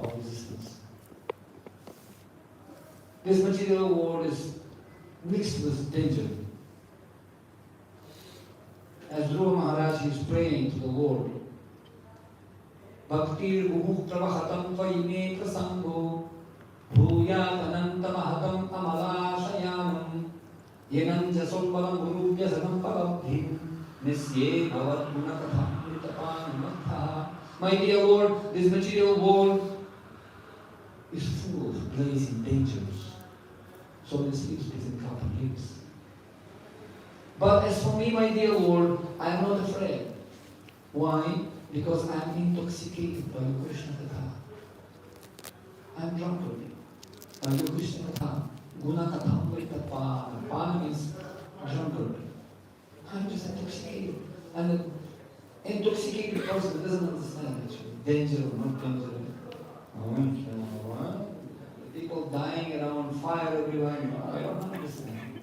our existence. This material world is mixed with danger. As Dhruva Maharaj is praying to the Lord, Bhaktir Gumuh Pravahatam Vaime Prasango Bhuyat Anantamahatam Amalashayanam Yenam Jasolvalam Gurubhya Sanam Palabhim Nisye Bhavat Gunakatham Ritapan. My dear Lord, this material world is full of blazing dangers. So many sleeps between cup and lips. But as for me, my dear Lord, I am not afraid. Why? Because I am intoxicated by your Krishna Katha. I am drunk already by your Krishna Katha. Guna Katham Vaitapana. Pana means drunkard. I am just intoxicated. And an intoxicated person doesn't understand actually. Danger or not danger. People dying around, fire everywhere. I don't understand.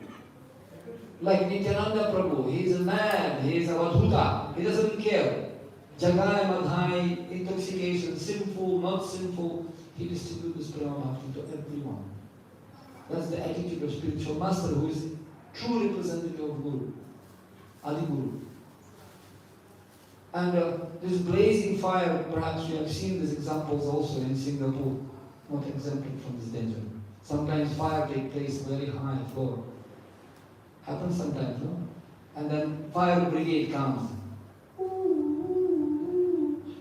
Like Nityananda Prabhu, he is a man, he is a Vadhuta, he doesn't care. Jagai, Madhai, intoxication, sinful, not sinful, he distributes this Prema Bhakti to everyone. That's the attitude of spiritual master who is true representative of Guru, Adi Guru. And this blazing fire, perhaps you have seen these examples also in Singapore, not exempted from this danger. Sometimes fire takes place very high floor. Happens sometimes, no? And then fire brigade comes.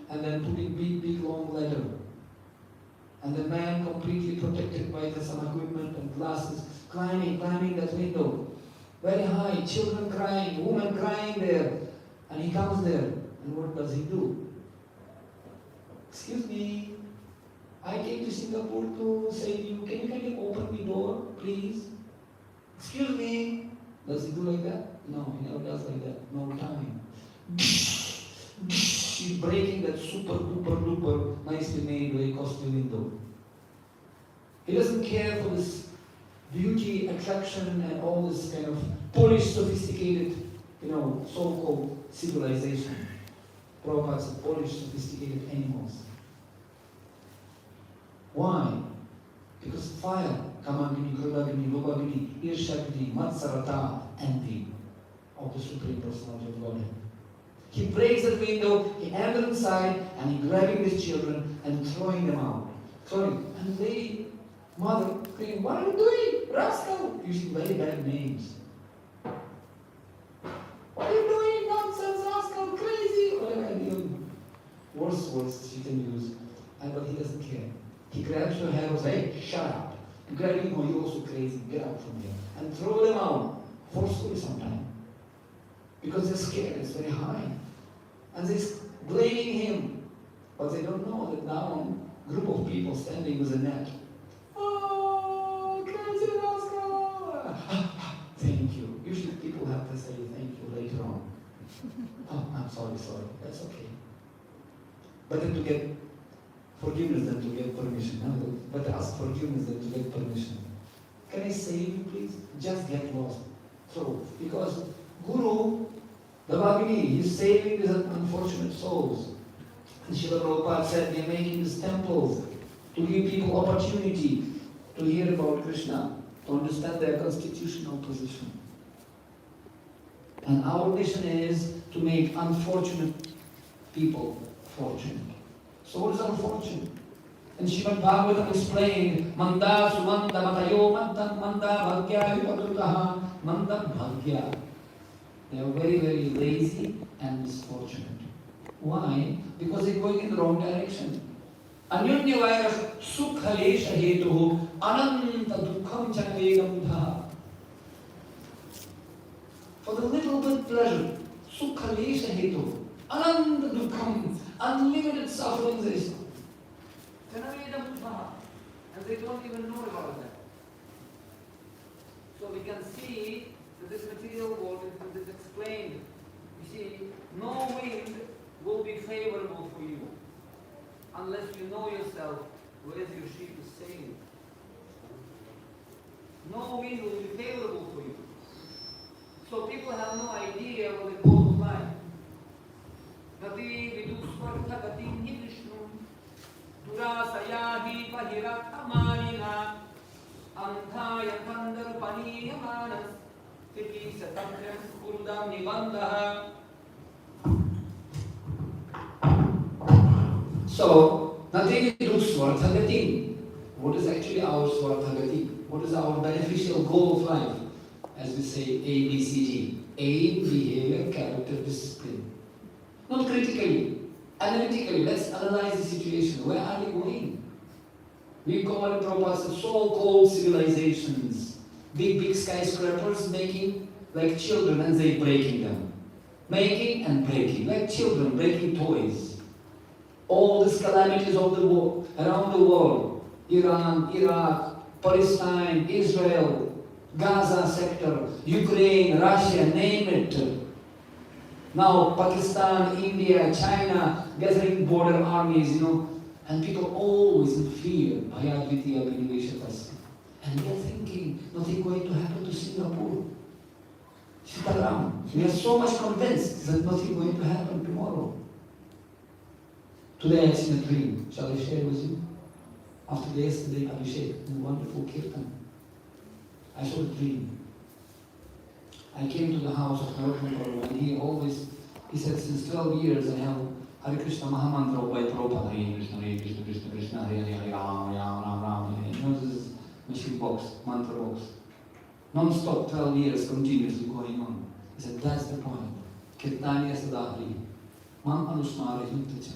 And then putting big long ladder. And the man completely protected by some equipment and glasses, climbing that window. Very high, children crying, women crying there. And he comes there. And what does he do? Excuse me, I came to Singapore to say to you, can you kindly open the door, please? Excuse me. Does he do like that? No, he never does like that. No time. He's breaking that super duper nicely made, very costly window. He doesn't care for this beauty, attraction, and all this kind of polished, sophisticated, so-called civilization. Prabhupada said polished, sophisticated animals. Why? Because fire, Kamagini, Krudagini, Lobagini, Irshagini, Matsarata, envy of the Supreme Personality of Godhead. He breaks that window, he enters inside, and he grabbing these children and throwing them out. And the mother screaming, what are you doing? Rascal! Using very bad names. What are you doing? Nonsense, rascal, crazy! Whatever worse words she can use. But he doesn't care. He grabs her hair and says, hey, shut up. Grabbing her, you're also crazy, get out from here. And throw them out, forcefully sometimes. Because they're scared, it's very high. And they're blaming him. But they don't know that down, a group of people standing with a net. Oh, crazy rascal! Thank you. Usually people have to say thank you later on. Oh, I'm sorry, that's okay. Better to get forgiveness than to get permission. No, better ask forgiveness than to get permission. Can I save you, please? Just get lost. So, because Guru, the Bhagini, is saving these unfortunate souls. And Srila Prabhupada said they are making these temples to give people opportunity to hear about Krishna, to understand their constitutional position. And our mission is to make unfortunate people fortunate. So what is unfortunate? And Srimad Bhagavatam explained, Manda Sumanda Matayo Manda Bhagya Vipakrutaha Manda Bhagya. They are very, very lazy and misfortunate. Why? Because they're going in the wrong direction. Anyunya Vairah Sukha Lesha Hetuhu Ananta Dukkham Chanavegam Dha. For the little bit pleasure, Sukha Lesha Hetuhu Ananta Dukkham, unlimited suffering is. And they don't even know about that. So we can see that this material world is explained. You see, no wind will be favorable for you unless you know yourself where your ship is sailing. No wind will be favorable for you. So people have no idea what they call life. Gati vidu swartha gati nivishnu Durasayadi Pahirattamalina Anthaya Kandar Paniyamanas Titi Satamyam Kurdam Nibandaha. So, Natini do Swarthagati. What is actually our Swarthagati? What is our beneficial goal of life? As we say, ABCD. Aim, behavior, character, discipline. Not critically, analytically. Let's analyze the situation. Where are we going? We call it Prabhupada so-called civilizations. Big skyscrapers making like children and they breaking them. Making and breaking, like children breaking toys. All these calamities of the world, around the world, Iran, Iraq, Palestine, Israel, Gaza sector, Ukraine, Russia, name it. Now Pakistan, India, China, gathering border armies, and people always in fear. And we are thinking, nothing going to happen to Singapore. Sitaram. We are so much convinced that nothing going to happen tomorrow. Today I seen a dream. Shall I share with you? After yesterday Abhishek, in a wonderful kirtan, I saw a dream. I came to the house of Prabhupada and he said, since 12 years I have Hare Krishna Mahamantra by Prabhupada. Hare Krishna, Krishna Krishna, Hare Hare, Ram, Ram, Ram. This is machine box, mantra box. Non-stop, 12 years continuously going on. He said, that's the point. Kirtanya Sadahri. Mam Anusmara Hintacha.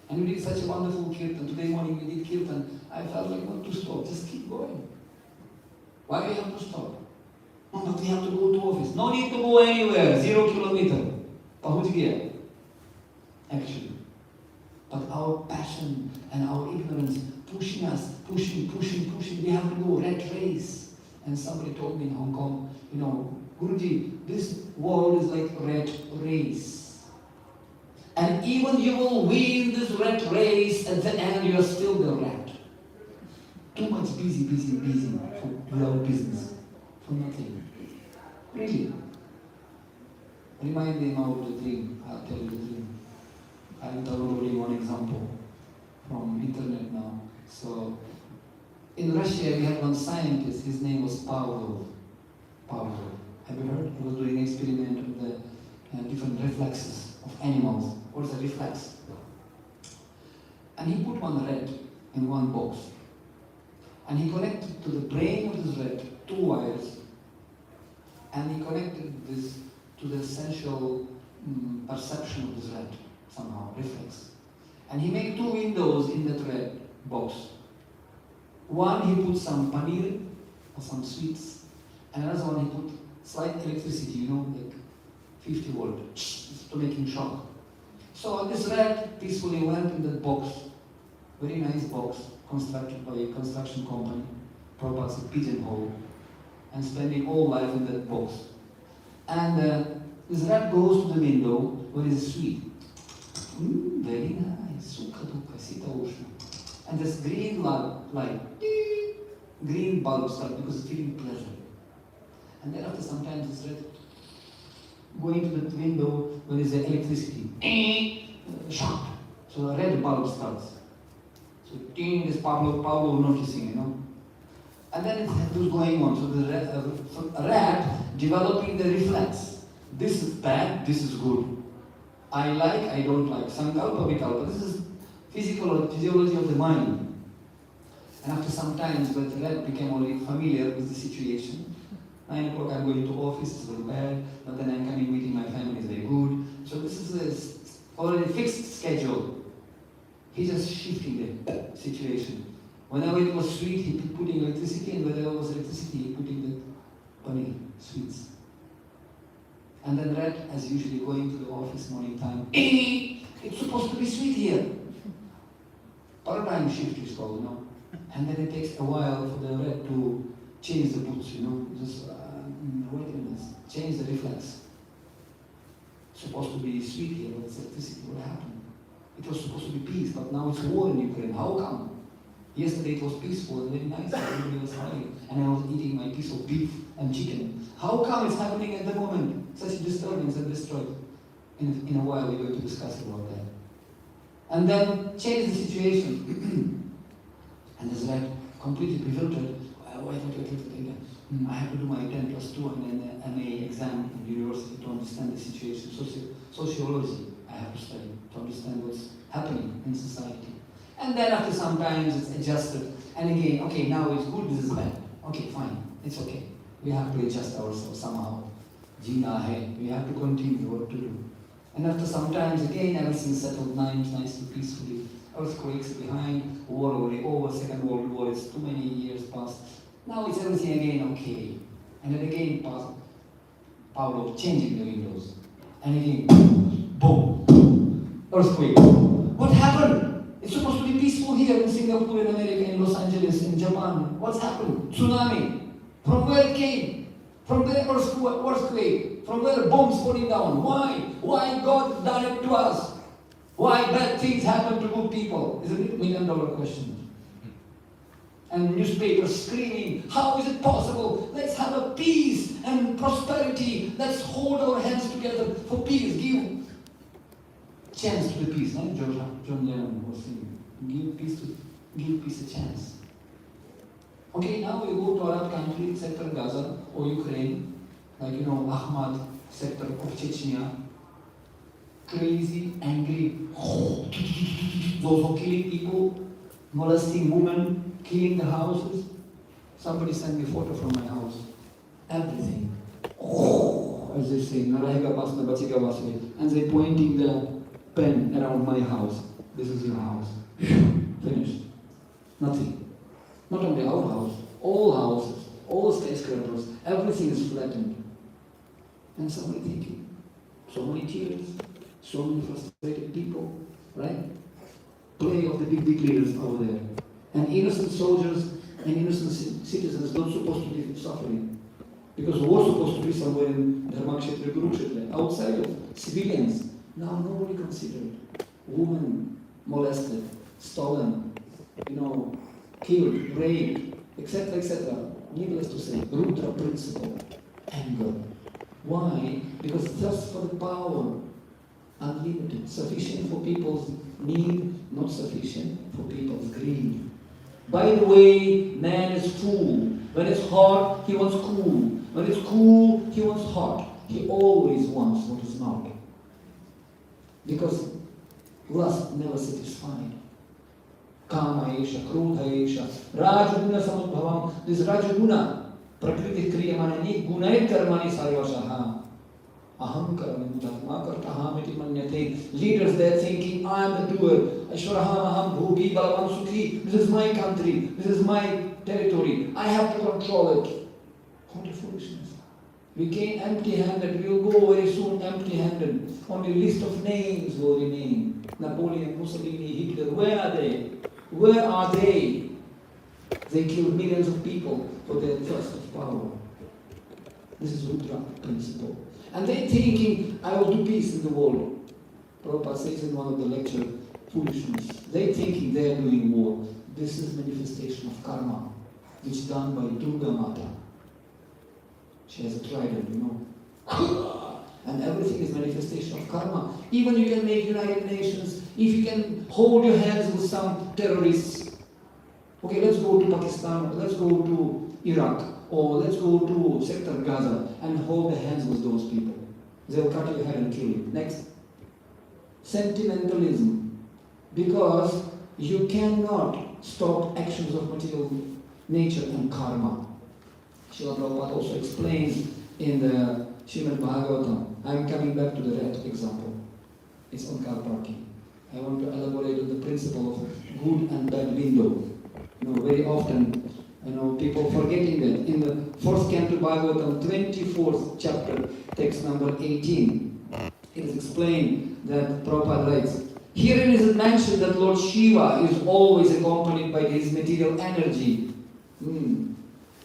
And we did such a wonderful kirtan. Today morning we did kirtan. I felt like not to stop, just keep going. Why we have to stop? No, but we have to go to office. No need to go anywhere. 0 kilometer. Pahujgiya. Actually. But our passion and our ignorance pushing us, pushing. We have to go rat race. And somebody told me in Hong Kong, Guruji, this world is like rat race. And even you will win this rat race, at the end you are still the rat. Too much busy without business. For nothing. Really. Remind me now of the dream. I'll tell you the dream. I will tell you one example from internet now. So, in Russia we had one scientist, his name was Pavlov. Have you heard? He was doing an experiment with the different reflexes of animals. What is a reflex? And he put one rat in one box. And he connected to the brain of this rat 2 wires. And he connected this to the sensual perception of this rat, somehow, reflex. And he made 2 windows in that rat box. One he put some paneer or some sweets, and another one he put slight electricity, like 50 volt, to make him shock. So this rat peacefully went in that box, very nice box, constructed by a construction company, Prabhupada's a pigeonhole, and spending all life in that box. And this rat goes to the window where is a sweet. Very nice, sukha dukha, sita ushna. And this green light, green bulb starts because it's feeling pleasure. And then after some time this rat going to the window where there is electricity. Shocked. So a red bulb starts. So this Pablo noticing, And then it was going on. So the rat developing the reflex. This is bad, this is good. I like, I don't like. Sankalpa, vikalpa. This is physiology of the mind. And after some time, the rat became already familiar with the situation. 9 o'clock I'm going to office, it's very bad, but then I'm coming meeting my family, is very good. So this is already fixed schedule. He's just shifting the situation. Whenever it was sweet, he putting electricity, and whenever it was electricity, he putting the paneer, sweets. And then rat, as usually, going to the office morning time, it's supposed to be sweet here. Paradigm shift is called, And then it takes a while for the rat to change the boots, just wait a minute, change the reflex. Supposed to be sweet here, but it's electricity. What happened? It was supposed to be peace, but now it's war in Ukraine. How come? Yesterday it was peaceful and very nice, everybody was smiling, and I was eating my piece of beef and chicken. How come it's happening at the moment? Such disturbance and destroyed. In a while we're going to discuss about that. and then change the situation. And it's like completely bewildered. Wait. I have to do my 10 plus 2 and then MA exam in university to understand the situation. Sociology I have to study to understand what's happening in society. And then after some time it's adjusted. And again, okay, now it's good, this is bad. Okay, fine, it's okay. We have to adjust ourselves somehow. Jeena hai, we have to continue what to do. And after some time again everything settled nicely, peacefully. Earthquakes behind, war already over, Second World War is too many years past. Now it's everything again okay. And then again power of changing the windows. And again, boom, earthquake. What happened? It's supposed to be peaceful here in Singapore, in America, in Los Angeles, in Japan. What's happened? Tsunami. From where it came? From the earthquake. From where bombs falling down. Why? Why God done it to us? Why bad things happen to good people? Isn't it $1 million question? And newspapers screaming, how is it possible? Let's have a peace and prosperity. Let's hold our hands together for peace. Give chance to the peace. Right? John Lennon was saying, give peace a chance. Okay, now we go to Arab country, sector Gaza or Ukraine, like Ahmad sector of Chechnya. Crazy, angry, those who killing people, molesting women, killing the houses. Somebody sent me a photo from my house. Everything. As they say, and they pointing the pen around my house. This is your house. Finished. Nothing. Not only our house, all houses, all skyscrapers, everything is flattened. And somebody thinking, so many tears, so many frustrated people, right? Play of the big leaders over there. And innocent soldiers and innocent citizens not supposed to be suffering. Because war supposed to be somewhere in Dharmakshetra, Kurukshetra, outside of civilians. Now nobody considered. Women molested, stolen, killed, raped, etc., etc. Needless to say, Rudra principle, anger. Why? Because thirst for the power, unlimited, sufficient for people's need, not sufficient for people's greed. By the way, man is fool. When it's hot, he wants cool. When it's cool, he wants hot. He always wants what is not. Because lust never satisfied. Kama esha, krodha esha, rajaguna samudbhavam. This rajaguna, prakriti kriyamani, gunai karmani sarvashaha. Aham karami mudatma kartaham iti manyate. Leaders there thinking, I am the doer. Ashwaraham aham bhogi balavam sukhi. This is my country. This is my territory. I have to control it. What a foolishness. We came empty-handed. We will go very soon empty-handed. Only a list of names will remain. Napoleon, Mussolini, Hitler. Where are they? Where are they? They killed millions of people for their thirst of power. This is Rudra principle. And they're thinking, I will do peace in the world. Prabhupada says in one of the lectures, foolishness. They're thinking they're doing war. This is manifestation of karma, which is done by Durga Mata. She has a trident, And everything is manifestation of karma. Even you can make United Nations, if you can hold your hands with some terrorists. Okay, let's go to Pakistan, let's go to Iraq, or let's go to sector Gaza and hold the hands with those people. They'll cut your head and kill you. Next. Sentimentalism. Because you cannot stop actions of material nature and karma. Srila Prabhupada also explains in the Srimad Bhagavatam. I'm coming back to the red example. It's on car parking. I want to elaborate on the principle of good and bad window. Very often, people forgetting that. In the 4th canto Bhagavatam, 24th chapter, text number 18, it is explained that Prabhupada writes, herein is it mentioned that Lord Shiva is always accompanied by his material energy.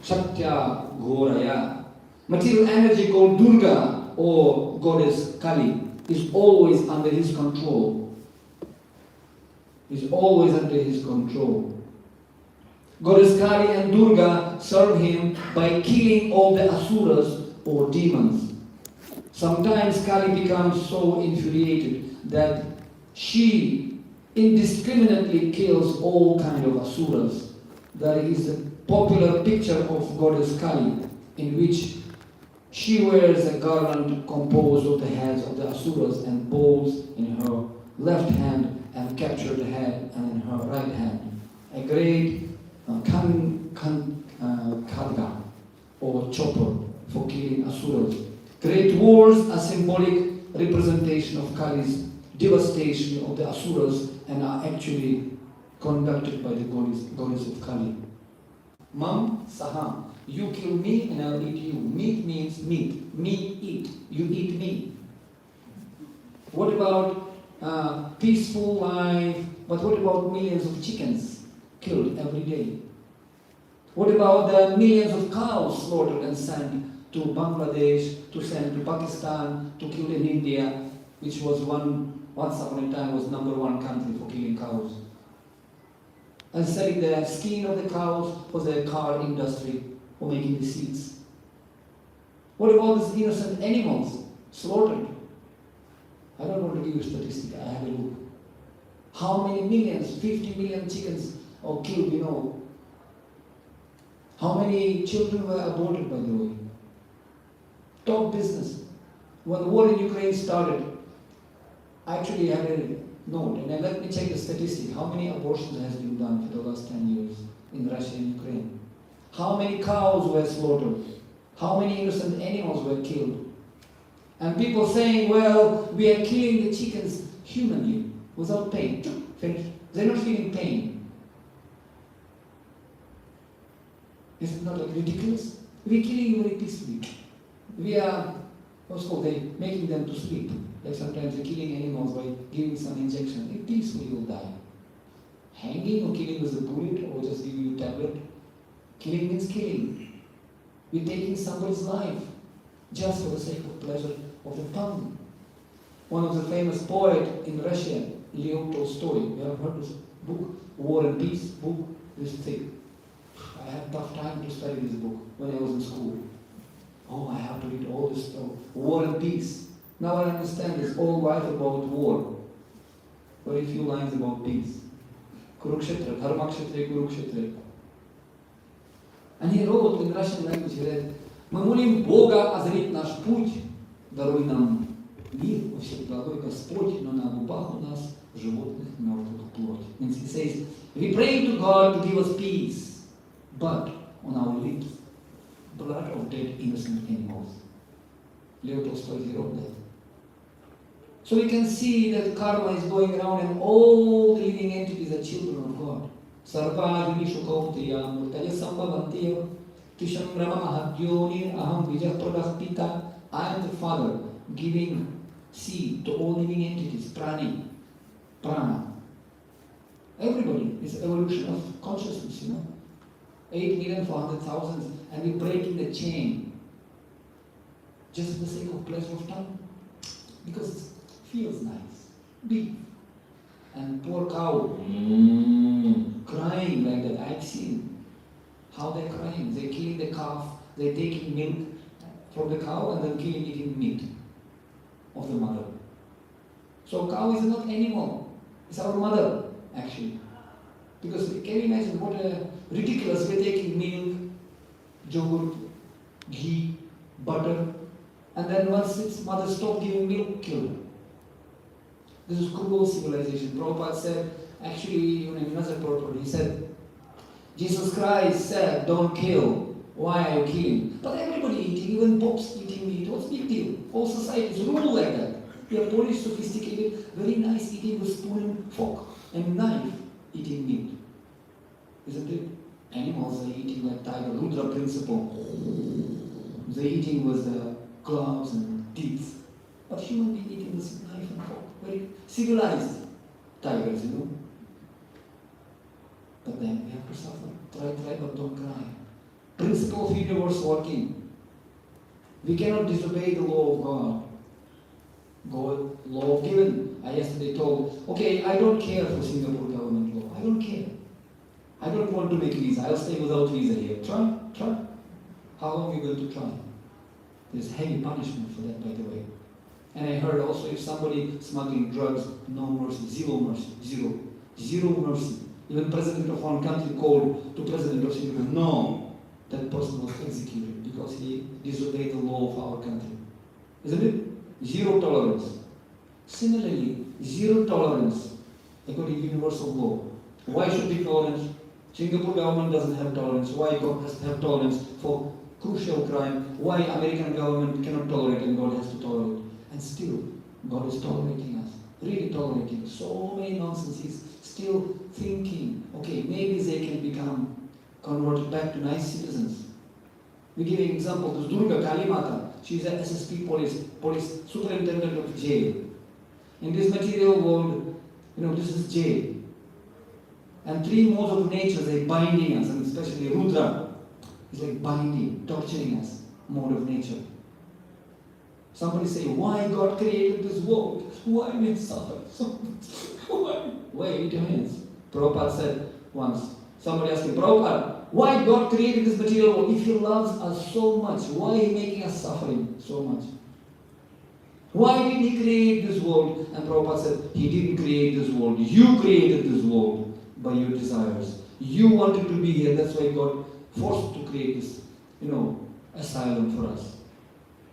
Satya Ghoraya. Material energy called Durga or goddess Kali is always under his control. Is always under his control. Goddess Kali and Durga serve him by killing all the asuras or demons. Sometimes Kali becomes so infuriated that she indiscriminately kills all kind of asuras. There is a popular picture of goddess Kali in which she wears a garland composed of the heads of the asuras and bowls in her left hand and captured the head and in her right hand. A great khadga or chopper for killing asuras. Great wars are symbolic representation of Kali's devastation of the asuras and are actually conducted by the goddess of Kali. Mam Saha. You kill me and I'll eat you. Meat means meat. Me eat. You eat me. What about peaceful life? But what about millions of chickens killed every day? What about the millions of cows slaughtered and sent to Bangladesh, to send to Pakistan, to kill in India, which was once upon a time was #1 country for killing cows? And selling the skin of the cows for the car industry, for making the seats. What about these innocent animals slaughtered? I don't want to give you a statistic, I have a look. How many millions, 50 million chickens are killed, you know? How many children were aborted, by the way? Top business. When the war in Ukraine started, I actually had a note, and then let me check the statistic. How many abortions has been done for the last 10 years in Russia and Ukraine? How many cows were slaughtered? How many innocent animals were killed? And people saying, well, we are killing the chickens humanly, without pain. Finished. They're not feeling pain. Is it not like ridiculous? We're killing you very peacefully. We are, what's called, they making them to sleep. Like sometimes they're killing animals by giving some injection. They peacefully will die. Hanging or killing with a bullet or just giving you a tablet. Killing means killing. We're taking somebody's life just for the sake of pleasure of the tongue. One of the famous poets in Russia, Leo Tolstoy, you have heard this book, War and Peace book, this thick. I had a tough time to study this book when I was in school. Oh, I have to read all this stuff. War and Peace. Now I understand this all right about war. Very few lines about peace. Kurukshetra, Dharmakshetra, Kurukshetra. And he wrote in Russian language, he read, мы молим Бога озарить наш путь, даруй нам мир, во всех благой Господь, но на губах у нас животных мертвых плоть. And he says, we pray to God to give us peace, but on our lips, blood of dead innocent animals. Leo Tolstoy, he wrote that. So we can see that karma is going around and all the living entities are children of God. Sarva Yunishu Kautriya Murtaya Sambhavantiya Tisham Brahma Mahadyoni Aham Vijah Pradapita. I am the Father giving seed to all living entities, prani, prana. Everybody is evolution of consciousness, you know. 8,400,000 and we're breaking the chain. Just for the sake of pleasure of tongue. Because it feels nice. Beef. And poor cow. Crying like that. I've seen how they're crying. They're killing the calf. They're taking milk from the cow and then eating meat of the mother. So cow is not animal. It's our mother, actually. Because can you imagine what a ridiculous, we're taking milk, yogurt, ghee, butter, and then once its mother stopped giving milk, kill her. This is cruel civilization. Prabhupada said, actually, in another purport, he said, Jesus Christ said, don't kill. Why are you killing? But everybody eating, even popes eating meat. What's the big deal? All societies rule like that. We are Polish, sophisticated, very nice eating with spoon and fork and knife eating meat. Isn't it? Animals are eating like tiger, Rudra principle. They're eating with gloves and teeth. But human being eating with knife and fork. Very civilized tigers, you know. But then we have to suffer. Try, but don't cry. Principle of universe working. We cannot disobey the law of God. God, law given. I yesterday told, okay, I don't care for Singapore government law. I don't care. I don't want to make visa. I'll stay without visa here. Try. How long are you going to try? There's heavy punishment for that, by the way. And I heard also if somebody smuggling drugs, no mercy, zero mercy, zero. Zero mercy. Even president of one country called to president of Sri Lanka. No, that person was executed because he disobeyed the law of our country. Isn't it? Zero tolerance. Similarly, zero tolerance according to universal law. Why should be tolerance? Singapore government doesn't have tolerance. Why God has to have tolerance for crucial crime? Why American government cannot tolerate and God has to tolerate? And still, God is tolerating us. Really tolerating. So many nonsense. He's still thinking, okay, maybe they can become converted back to nice citizens. We give an example. This Durga Kalimata, she is an SSP police superintendent of jail. In this material world, this is jail. And three modes of nature, they binding us, and especially Rudra is like binding, torturing us, mode of nature. Somebody say, why God created this world? Why we suffer so much? Why? Wait your hands. Prabhupada said once, somebody asked him, Prabhupada, why God created this material world? If He loves us so much, why is He making us suffering so much? Why did He create this world? And Prabhupada said, He didn't create this world. You created this world by your desires. You wanted to be here. That's why God forced to create this, asylum for us.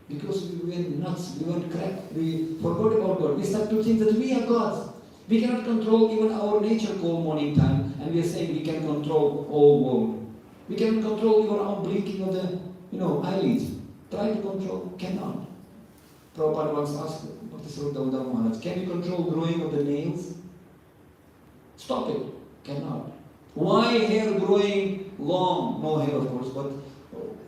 Because we went nuts, we went cracked, we forgot about God. We started to think that we are gods. We cannot control even our nature called morning time, and we are saying we can control all world. We cannot control even our blinking of the, eyelids. Try to control, cannot. Prabhupada once asked Maharaj, can you control growing of the nails? Stop it. Cannot. Why hair growing long? No hair, of course, but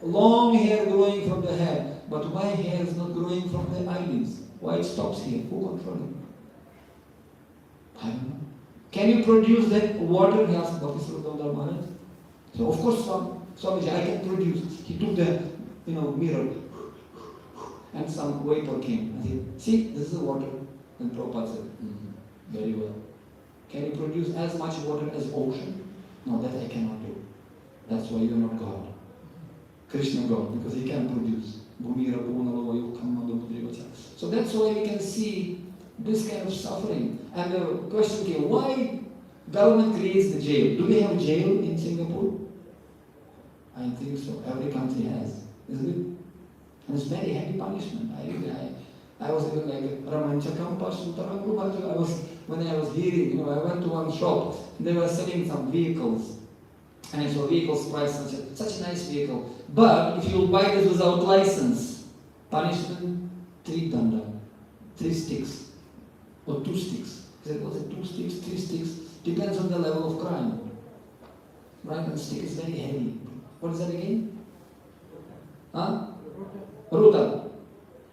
long hair growing from the head. But why hair is not growing from the eyelids? Why it stops here? Who controls it? I don't know. Can you produce that water? He asked Bhakti Maharaj. So of course, Swamiji, I can produce. He took the mirror and some vapor came. I said, see, this is the water. And Prabhupada said, very well. Can you produce as much water as ocean? No, that I cannot do. That's why you are not God. Krishna God, because He can produce. So that's why we can see this kind of suffering. And the question came, why government creates the jail? Do we have jail in Singapore? I think so. Every country has, isn't it? And it's very heavy punishment. I was even like Ramanchakam when I was hearing, I went to one shop and they were selling some vehicles. And I saw vehicles priced such a nice vehicle. But if you buy this without license, punishment 3 danda, 3 sticks, or 2 sticks. He said, was it 2 sticks, 3 sticks? Depends on the level of crime. Right? And stick is very heavy. What is that again? Huh? Rota.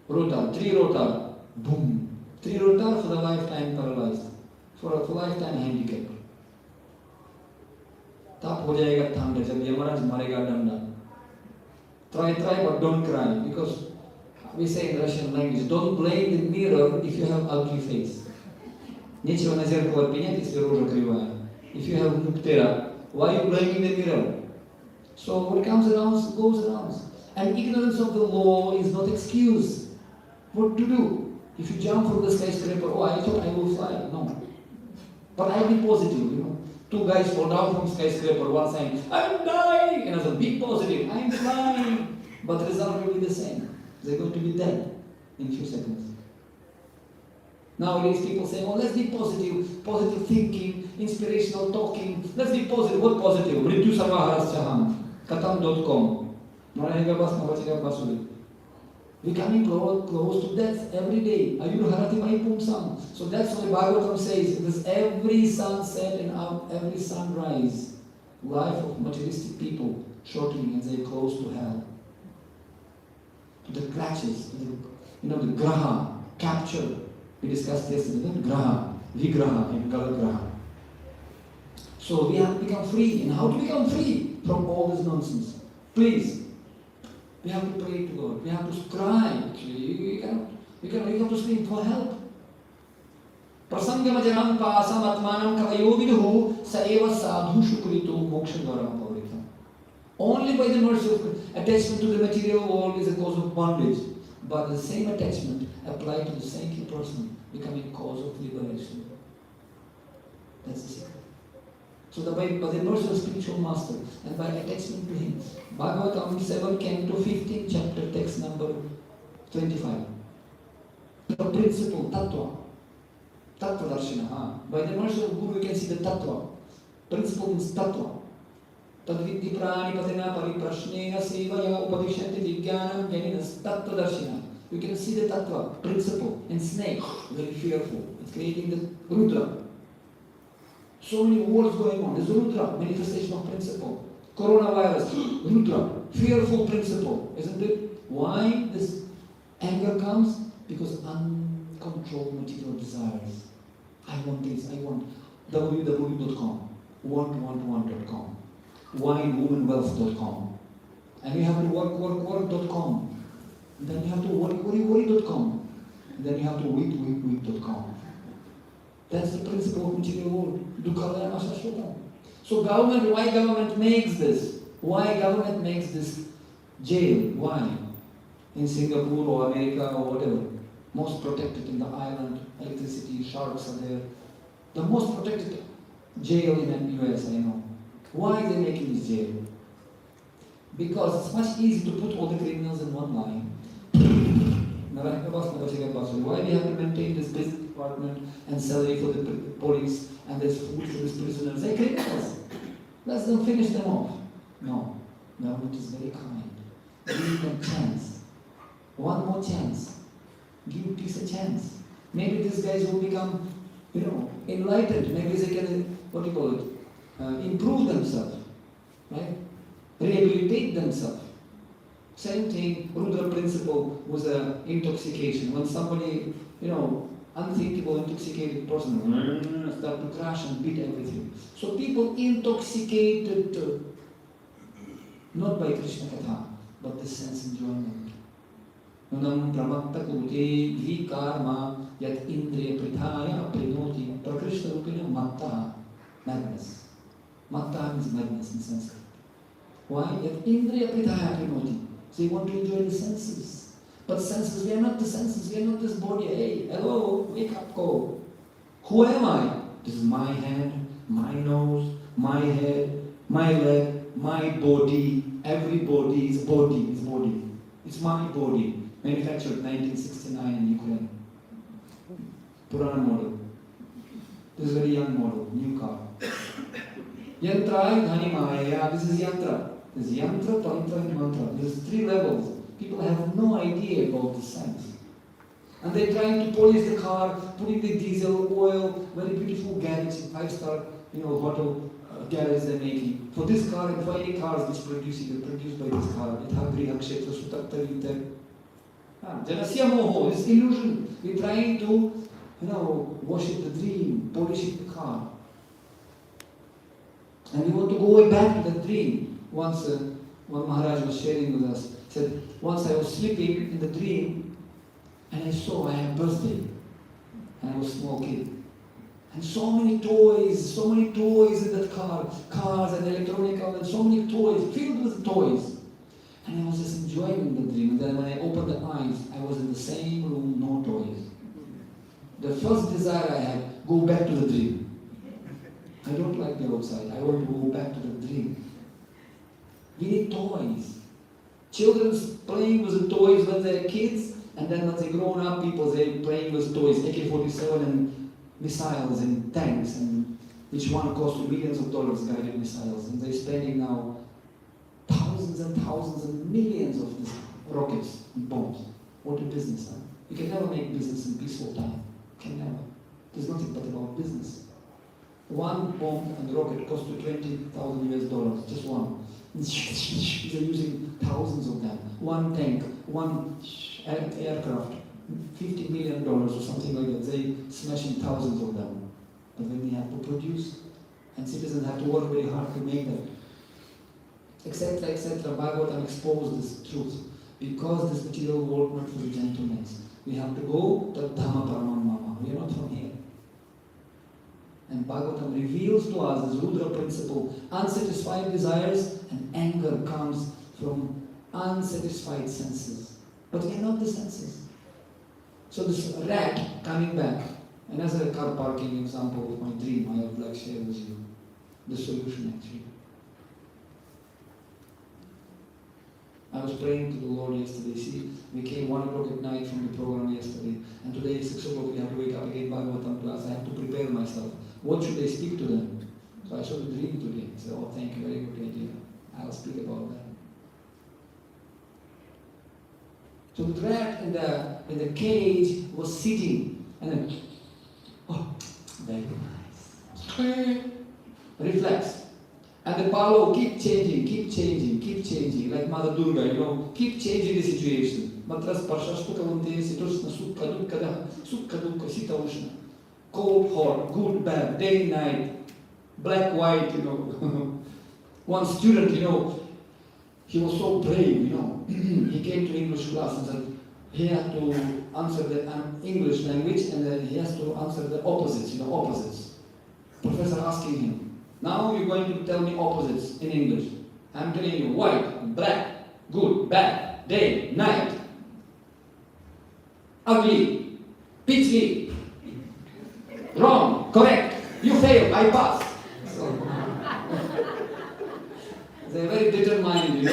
3 rota. Boom. 3 rota for the lifetime paralyzed. For lifetime handicapped. तब हो जाएगा ठंड जब यमराज मारेगा डंडा. Try, but don't cry, because we say in Russian language, don't blame the mirror if you have ugly face. Нечего на зеркало пенять, если рожа кривая. If you have nuktera, why are you blaming the mirror? So what comes around goes around. And ignorance of the law is not excuse. What to do? If you jump from the skyscraper, I thought I will fly. No. But I'll be positive, 2 guys fall down from skyscraper, one saying, I'm dying, and another, be positive, I'm flying. But the result will be the same. They're going to be dead in a few seconds. Nowadays people say, let's be positive thinking, inspirational talking, let's be positive. What positive? Mrityu sarvaharasya katam.com. We're coming close to death every day. Ayur harati maipumsam. So that's why Bhagavatam says, because every sunset and every sunrise, life of materialistic people shortening and they're close to hell. To the clutches, the graha, capture. We discussed yesterday, graha, vigraha, and galagraha. So we have to become free. And how to become free from all this nonsense? Please. We have to pray to God. We have to cry. Actually, we have to scream for help. Prasangamajanam pasam atmanam kavayoviduhu saeva sadhu shukrito moksha-dvaram pavritam. Only by the mercy of God. Attachment to the material world is a cause of bondage. But the same attachment applied to the saintly person becoming cause of liberation. That's the secret. So by the mercy of the spiritual master and by attachment to him, Bhagavatam 7 came to 15th chapter, text number 25. The principle, tattva. Tattva darshana. By the mercy of Guru, you can see the tattva. Principle means tattva. Tadvidhi prani patena pariprashnena sevaya upadishanti vijnanam janinas tattva darshana. You can see the tattva, principle, and snake, very fearful. It's creating the Rudra. So many wars going on. There's Rudra, manifestation of principle. Coronavirus, Rudra, fearful principle, isn't it? Why this anger comes? Because uncontrolled material desires. I want this, I want www.com, want.com, winewomanwealth.com. And you have to work.com. And then you have to worry.com. And then you have to weep.com. That's the principle of material world. So government, why government makes this? Why government makes this jail? Why? In Singapore or America or whatever. Most protected in the island, electricity, sharks are there. The most protected jail in the US, I know. Why are they making this jail? Because it's much easier to put all the criminals in one line. Why we have to maintain this business department and salary for the police and there's food for these prisoners? They're criminals. Let's not finish them off. No. Government is very kind. Give them a chance. One more chance. Give peace a chance. Maybe these guys will become, enlightened. Maybe they can, improve themselves. Right? Rehabilitate themselves. Same thing, Rudra principle was intoxication. When somebody, unthinkable, intoxicated person start to crash and beat everything. So people intoxicated, not by Krishna Katha, but the sense enjoyment. Nunam pramatta kute dhi karma yat indriya prithaya prinoti prakrishna rupina matta, madness. Matta means madness in Sanskrit. Why? Yat indriya prithaya prinoti. So you want to enjoy the senses. But senses, we are not the senses, we are not this body. Hey, hello, wake up, go. Who am I? This is my hand, my nose, my head, my leg, my body. Every body is body. It's my body. Manufactured 1969 in Ukraine. Purana model. This is a very young model, new car. Yantra, Dhani Maya, this is Yantra. There's yantra, tantra, and mantra. There's 3 levels. People have no idea about the science. And they're trying to polish the car, putting the diesel, oil, very beautiful garage, 5-star, hotel garage they're making. For this car and for any cars which produced by this car. Janasya moho, this illusion. We're trying to, worship the dream, polishing the car. And we want to go back to the dream. Once, one Maharaj was sharing with us, said, once I was sleeping in the dream, and I saw I had birthday, and I was a small kid. And so many toys in that car, cars and electronic, and so many toys, filled with toys. And I was just enjoying the dream. And then when I opened the eyes, I was in the same room, no toys. The first desire I had, go back to the dream. I don't like the outside, I want to go back to the dream. We need toys. Children's playing with the toys when they're kids, and then when they grown up, people they're playing with toys, AK-47 and missiles and tanks, and each one costs millions of dollars, guided missiles, and they're spending now thousands and thousands and millions of these rockets and bombs. What a business, huh? You can never make business in peaceful time. Can never. There's nothing but about business. One bomb and rocket costs you $20,000, just one. They're using thousands of them. One tank, one aircraft, $50 million or something like that. They smashing thousands of them. But then they have to produce, and citizens have to work very hard to make them. Etc., etc. Bhagavatam exposed this truth. Because this material world not for the gentlemen. We have to go to Dhamma Paramam Mama. We are not from here. And Bhagavatam reveals to us this Rudra principle. Unsatisfied desires and anger comes from unsatisfied senses. But we are not the senses. So this rat coming back, And as a car parking example of my dream, I would like to share with you the solution actually. I was praying to the Lord yesterday. See, we came 1 o'clock at night from the program yesterday, and today at 6 o'clock we have to wake up again by Bhagavatam class. I have to prepare myself. What should I speak to them? So I saw the dream today. I said, oh, thank you, very good idea. I'll speak about that. So the rat in the cage was sitting, and then, oh, very nice. Reflex. And the Palo keep changing, like Mother Durga, keep changing the situation. Matras Parshashta Kavante, Situshna, Sukha Dukha, Sita Ushna. Cold, hot, good, bad, day, night, black, white, One student, he was so brave, he came to English class and said he had to answer the English language and then he has to answer the opposites, opposites. Professor asking him, now you're going to tell me opposites in English. I'm telling you white, black, good, bad, day, night, ugly, pitchy, wrong, correct, you failed, I passed. So, they're very determined,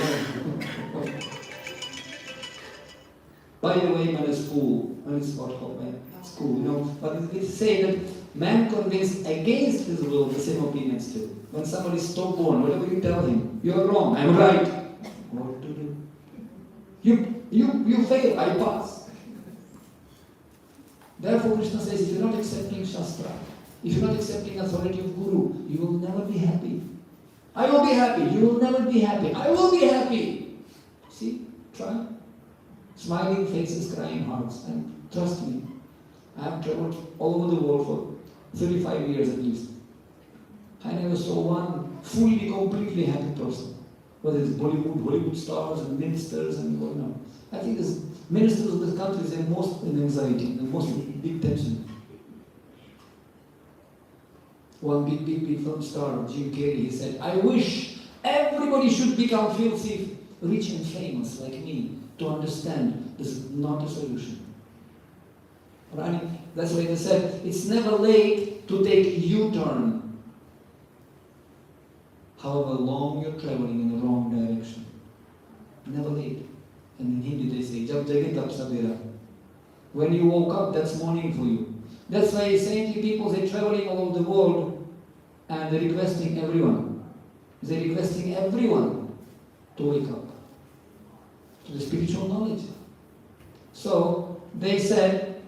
By the way, man is fool. Man is not hot, man. That's cool, But it's saying that man convinced against his will the same opinions too. When somebody is stubborn, whatever you tell him, you're wrong, I'm right. What to do? You fail, I pass. Therefore, Krishna says, if you're not accepting Shastra, if you're not accepting authority of Guru, you will never be happy. I will be happy. You will never be happy. I will be happy. See? Try. Smiling faces, crying hearts. And trust me, I have traveled all over the world for 35 years at least. I never saw one fully, completely happy person. Whether it's Bollywood stars and ministers and whatnot. I think the ministers of this country are most in anxiety, the most in big tension. One big film star, Jim Carrey, he said, I wish everybody should become filthy, rich and famous like me to understand this is not a solution. Right? That's why they said, it's never late to take a U-turn. However long you're traveling in the wrong direction. Never late. And in Hindi they say, Jab jage tab sabera. When you woke up, that's morning for you. That's why saintly people, they're traveling all over the world and they're requesting everyone. They're requesting everyone to wake up to the spiritual knowledge. So they said,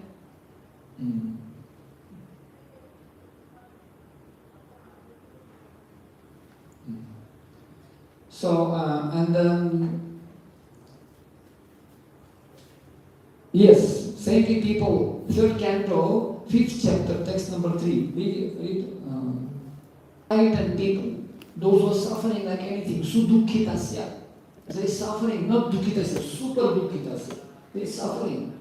yes, saintly people, 3rd canto, 5th chapter, text number 3. We read, enlightened people, those who are suffering like anything, sudukhitasya. They're suffering, not dukhitasya, super dukhitasya. They're suffering.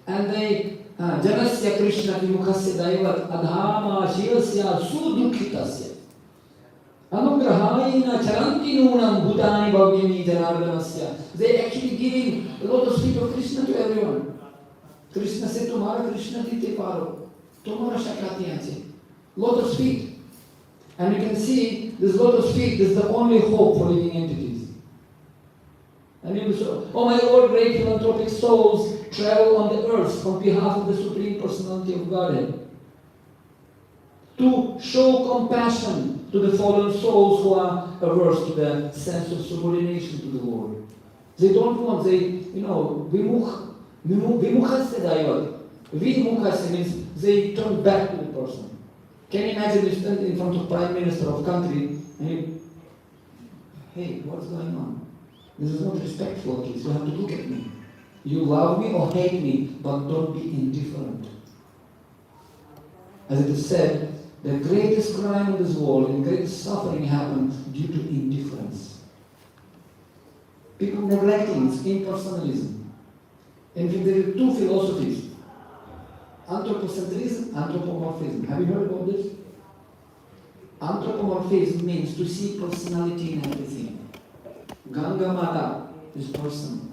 And they, janasya Krishna vimukhasya daivat adhama shivasya sudukhitasya. Anugrahaina charanti nunam bhutani bhavyami janardanasya. They actually giving the lotus feet of Krishna to everyone. Krishna said, Tumhara Krishna dite paro. Tumhara shakati ache. Lotus feet. And you can see this lotus feet is the only hope for living entities. And you will say, oh my Lord, great philanthropic souls travel on the earth on behalf of the Supreme Personality of Godhead to show compassion to the fallen souls who are averse to the sense of subordination to the Lord. They don't want, vimukhasya daivat. Vimukhasya means they turn back to the person. Can you imagine you stand in front of Prime Minister of country and you, hey, what's going on? This is not respectful, kids. You have to look at me. You love me or hate me, but don't be indifferent. As it is said, the greatest crime in this world and greatest suffering happens due to indifference. People neglecting its impersonalism. And there are two philosophies. Anthropocentrism, anthropomorphism. Have you heard about this? Anthropomorphism means to see personality in everything. Ganga Mata is person,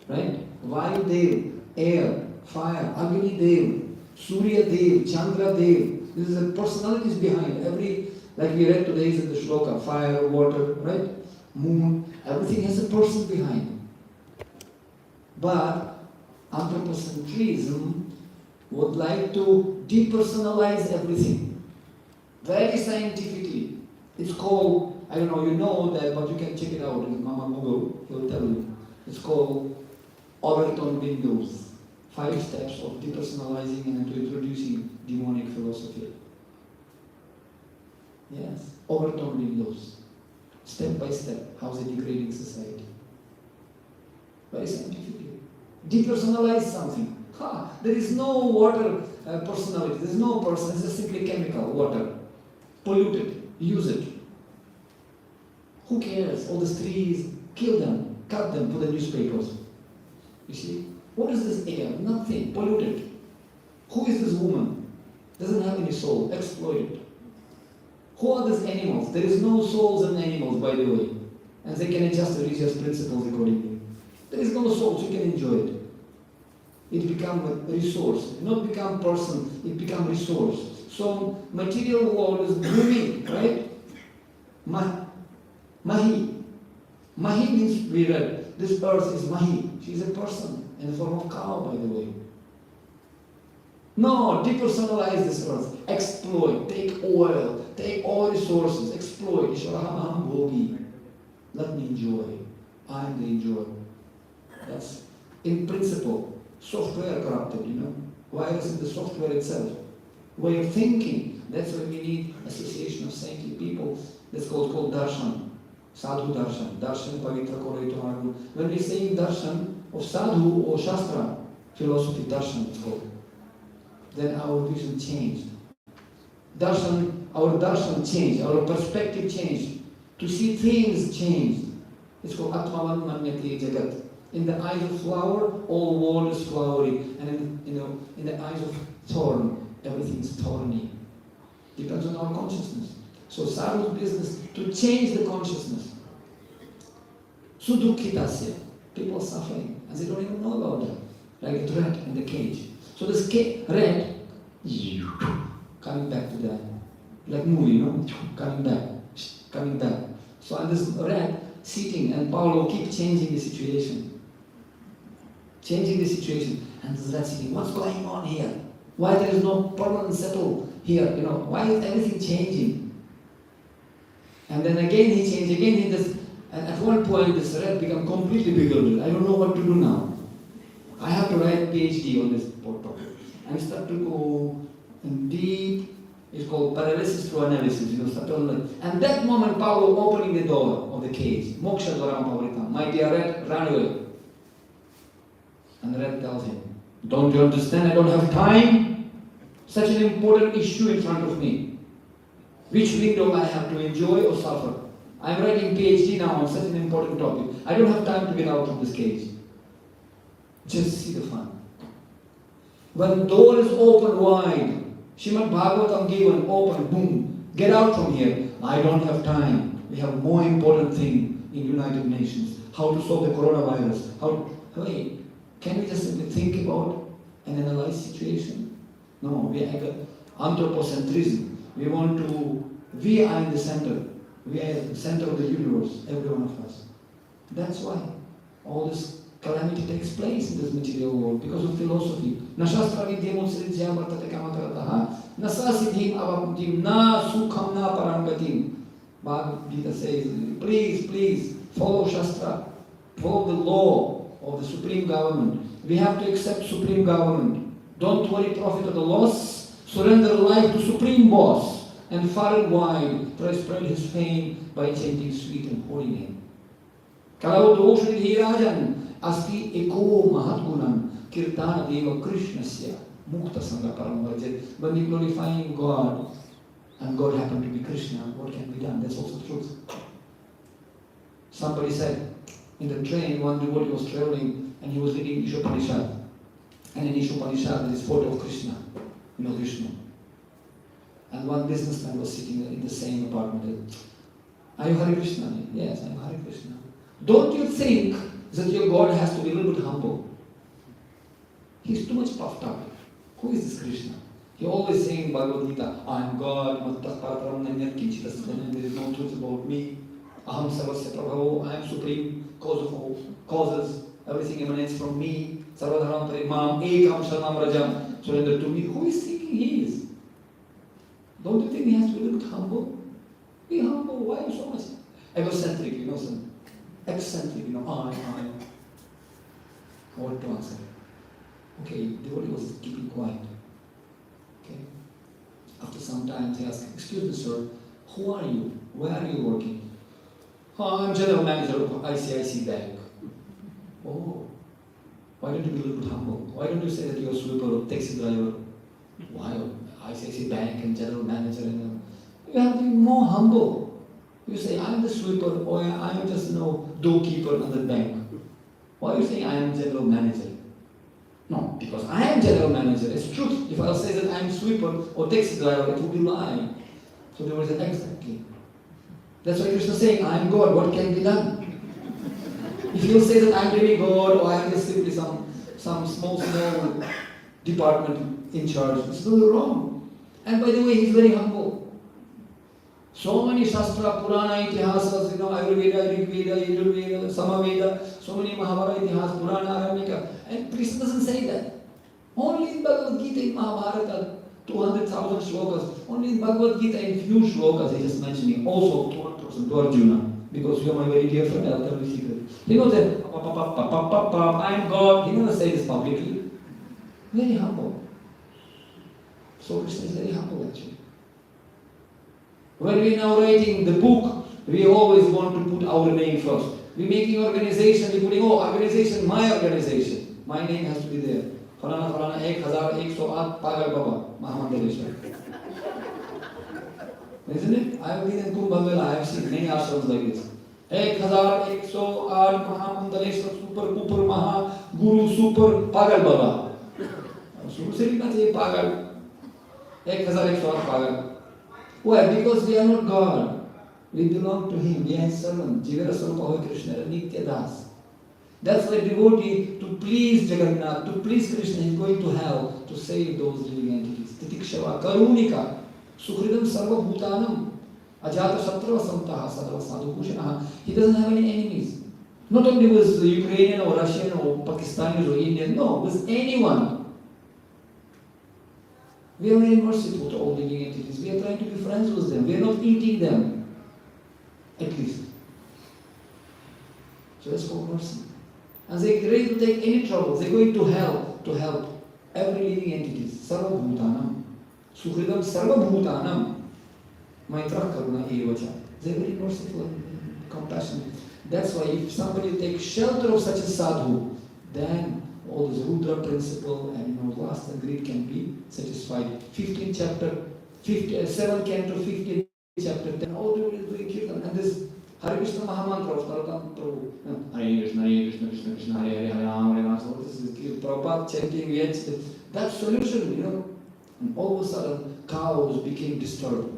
right? Vayu Dev, air, fire, Agni Dev, Surya Dev, Chandra Dev. This is the personalities behind every, like we read today in the shloka, fire, water, right? Moon, everything has a person behind. But anthropocentrism would like to depersonalize everything. Very scientifically. It's called, I don't know, you know that, but you can check it out with Mama Google, he'll tell you. It's called Overton Windows. 5 steps of depersonalizing and to introducing demonic philosophy. Yes, Overton Windows. Step by step, how's it degrading society? Very scientifically. Depersonalize something. There is no water personality, there is no person, it's just simply chemical, water. Pollute it, use it. Who cares? All these trees, kill them, cut them, put the newspapers. You see? What is this air? Nothing, polluted. Who is this woman? Doesn't have any soul, exploit it. Who are these animals? There is no souls in animals, by the way. And they can adjust religious principles accordingly. There is no souls, you can enjoy it. It becomes a resource, not become person, it becomes resource. So material world is blooming, right? Mahi. Mahi means, we read, this earth is Mahi. She is a person in the form of cow, by the way. No, depersonalize this earth. Exploit, take oil, take all resources, exploit. Ishwaraham Bhogi. Let me enjoy. I am the enjoyer. That's, in principle, software corrupted, you know. Virus in the software itself. Way of thinking. That's why we need association of saintly people. That's called darshan. Sadhu darshan. Darshan, pavitra, koreto. When we say darshan of sadhu or shastra, philosophy, darshan it's called, then our vision changed. Darshan, our darshan changed, our perspective changed. To see things changed. It's called atmavan manyati jagat. In the eyes of flower, all world is flowery, and in the eyes of thorn, everything is thorny. Depends on our consciousness. So sadhu's business to change the consciousness. Sudukhitasya. People are suffering, and they don't even know about that. Like the rat in the cage. So this rat, coming back to that. Like movie, you know? Coming back. So and this rat sitting, and Paulo keep changing the situation. And this rat sitting, what's going on here? Why there is no permanent settle here? You know, why is everything changing? And then again he changed, and at one point this rat became completely bewildered. I don't know what to do now. I have to write a PhD on this topic. And start to go in deep, it's called paralysis through analysis, you know, start to learn. And that moment Paulo opening the door of the cage, Moksha Dwaram Pavrita, my dear rat, run away. And the rat tells him, don't you understand, I don't have time? Such an important issue in front of me. Which window I have to enjoy or suffer? I am writing PhD now on such an important topic. I don't have time to get out of this cage. Just see the fun. When the door is open wide, Srimad Bhagavatam given, open, boom, get out from here. I don't have time. We have more important thing in United Nations. How to solve the coronavirus. Hey, can we just simply think about and analyze situation? No, we have anthropocentrism. We are in the center. We are the center of the universe, every one of us. That's why all this calamity takes place in this material world, because of philosophy. Na shastra vidyam utsridhya vartate kamatarataha, na sasiddhim avaptim, na sukham na paramgatim. Bhagavad Gita says, please, follow shastra, follow the law of the supreme government. We have to accept supreme government. Don't worry profit or the loss. Surrender life to supreme boss. And far and wide, try to spread his fame by chanting sweet and holy name. Kalau doshri dhirajan asti eko mahatgunam kirtana deva krishnasya mukta sangha paramvarjit. When we glorifying God, and God happened to be Krishna, what can be done? That's also truth. Somebody said, in the train, one devotee was traveling and he was reading Ishopanishad. And in Ishopanishad there is photo of Krishna, you know Krishna. And one businessman was sitting in the same apartment. Are you Hare Krishna? Yes, I am Hare Krishna. Don't you think that your God has to be a little bit humble? He's too much puffed up. Who is this Krishna? He always saying in Bhagavad Gita, I am God, mattah paraparam nanyat kinchitasthana, there is no truth about me. Aham sarvasya prabhavo, I am supreme cause of all causes. Everything emanates from me. Sarvadharam parimam ekam sharanam rajam. Surrender to me. Who is thinking he is? Don't you think he has to be a little humble? Be humble. Why so much egocentric, son? Eccentric, I. What to answer? Okay, devotee was keeping quiet. Okay. After some time, they asked, excuse me, sir, who are you? Where are you working? Oh, I'm general manager of ICICI Bank. Oh, why don't you be a little bit humble? Why don't you say that you're a sweeper or taxi driver? Why ICICI Bank and general manager? You have to be more humble. You say, I'm the sweeper or I'm just doorkeeper on the bank. Why are you saying I am general manager? No, because I am general manager. It's truth. If I say that I am sweeper or taxi driver, it would be lying. So there was an exactly. That's why Krishna is saying, I am God, what can be done? If you say that I am really God or I am just simply some small department in charge, it's still wrong. And by the way, he's very humble. So many Shastra, Purana, Itihasas, Ayurveda, Rigveda, Yajurveda, Samaveda, so many Mahabharata, Itihas, Purana, Aramika. And Krishna doesn't say that. Only in Bhagavad Gita, in Mahabharata, 200,000 shlokas. Only in Bhagavad Gita, in few shlokas, he just mentioning. Also, to one person, to Arjuna. Because you are my very dear friend, I'll tell you a secret. He knows that, I am God. He never says this publicly. Very humble. So Krishna is very humble actually. When we are now writing the book, we always want to put our name first. We making organization, we putting, organization, my organization. My name has to be there. Falana, 1108 Pagal Baba, Mahamandaleshwar. Isn't it? I have been in Kumbh Mela, I have seen many ashrams like this. 1108 Mahamandaleshwar, Super Cooper Maha, Guru Super Pagal Baba. Super se likhna chahiye Pagal. 1108 Pagal. Why? Because we are not God. We belong to Him. We are His servant. Jivara Swarupa Krishna Nitya Das. That's why devotee, to please Jagannath, to please Krishna, is going to hell to save those living entities. Titikshava, Karunika, Sukhridam Sarva Bhutanam, Ajata Shatrava Samtaha, Sadava Sadhu Bhushanaha. He doesn't have any enemies. Not only with Ukrainian or Russian or Pakistani or Indian, no, with anyone. We are very merciful to all living entities. We are trying to be friends with them. We are not eating them. At least. So that's called mercy. And they are ready to take any trouble. They are going to hell to help every living entity. Sarva Bhutanam. Sukhridam Sarva Bhutanam. Maitra Karuna Evacha. They are very merciful and compassionate. That's why if somebody takes shelter of such a sadhu, then all this Rudra principle and lust and greed can be satisfied. 15th chapter, 7th canto, 15th chapter, 10, all the way doing kirtan. And this Hare Krishna Mahamantra of Narottam Prabhu. Hare Krishna, Krishna Krishna, Hare Hare, Hare Ram, Hare Ram. So this is Prabhupada chanting, that solution, And all of a sudden, cows became disturbed.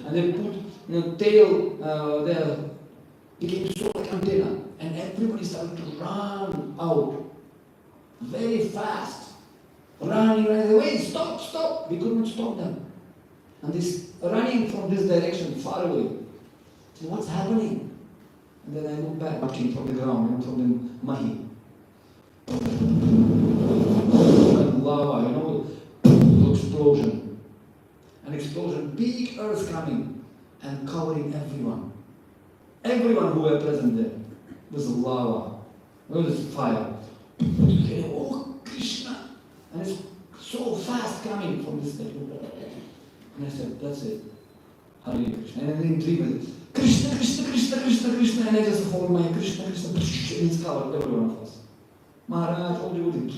And they put, tail there, became so like antenna. And everybody started to run out very fast. Running, wait, stop. We could not stop them. And this running from this direction, far away. So what's happening? And then I look back, watching from the ground, from the mahi. And lava, explosion. An explosion, big earth coming and covering everyone. Everyone who were present there was lava. There was fire. Oh, Krishna! And it's so fast coming from this thing. And I said, that's it. Hare Krishna. And then in 3 minutes, Krishna, Krishna, Krishna, Krishna, Krishna. And I just hold my Krishna, Krishna, and it's covered, every one of us. Maharaj, all the wood,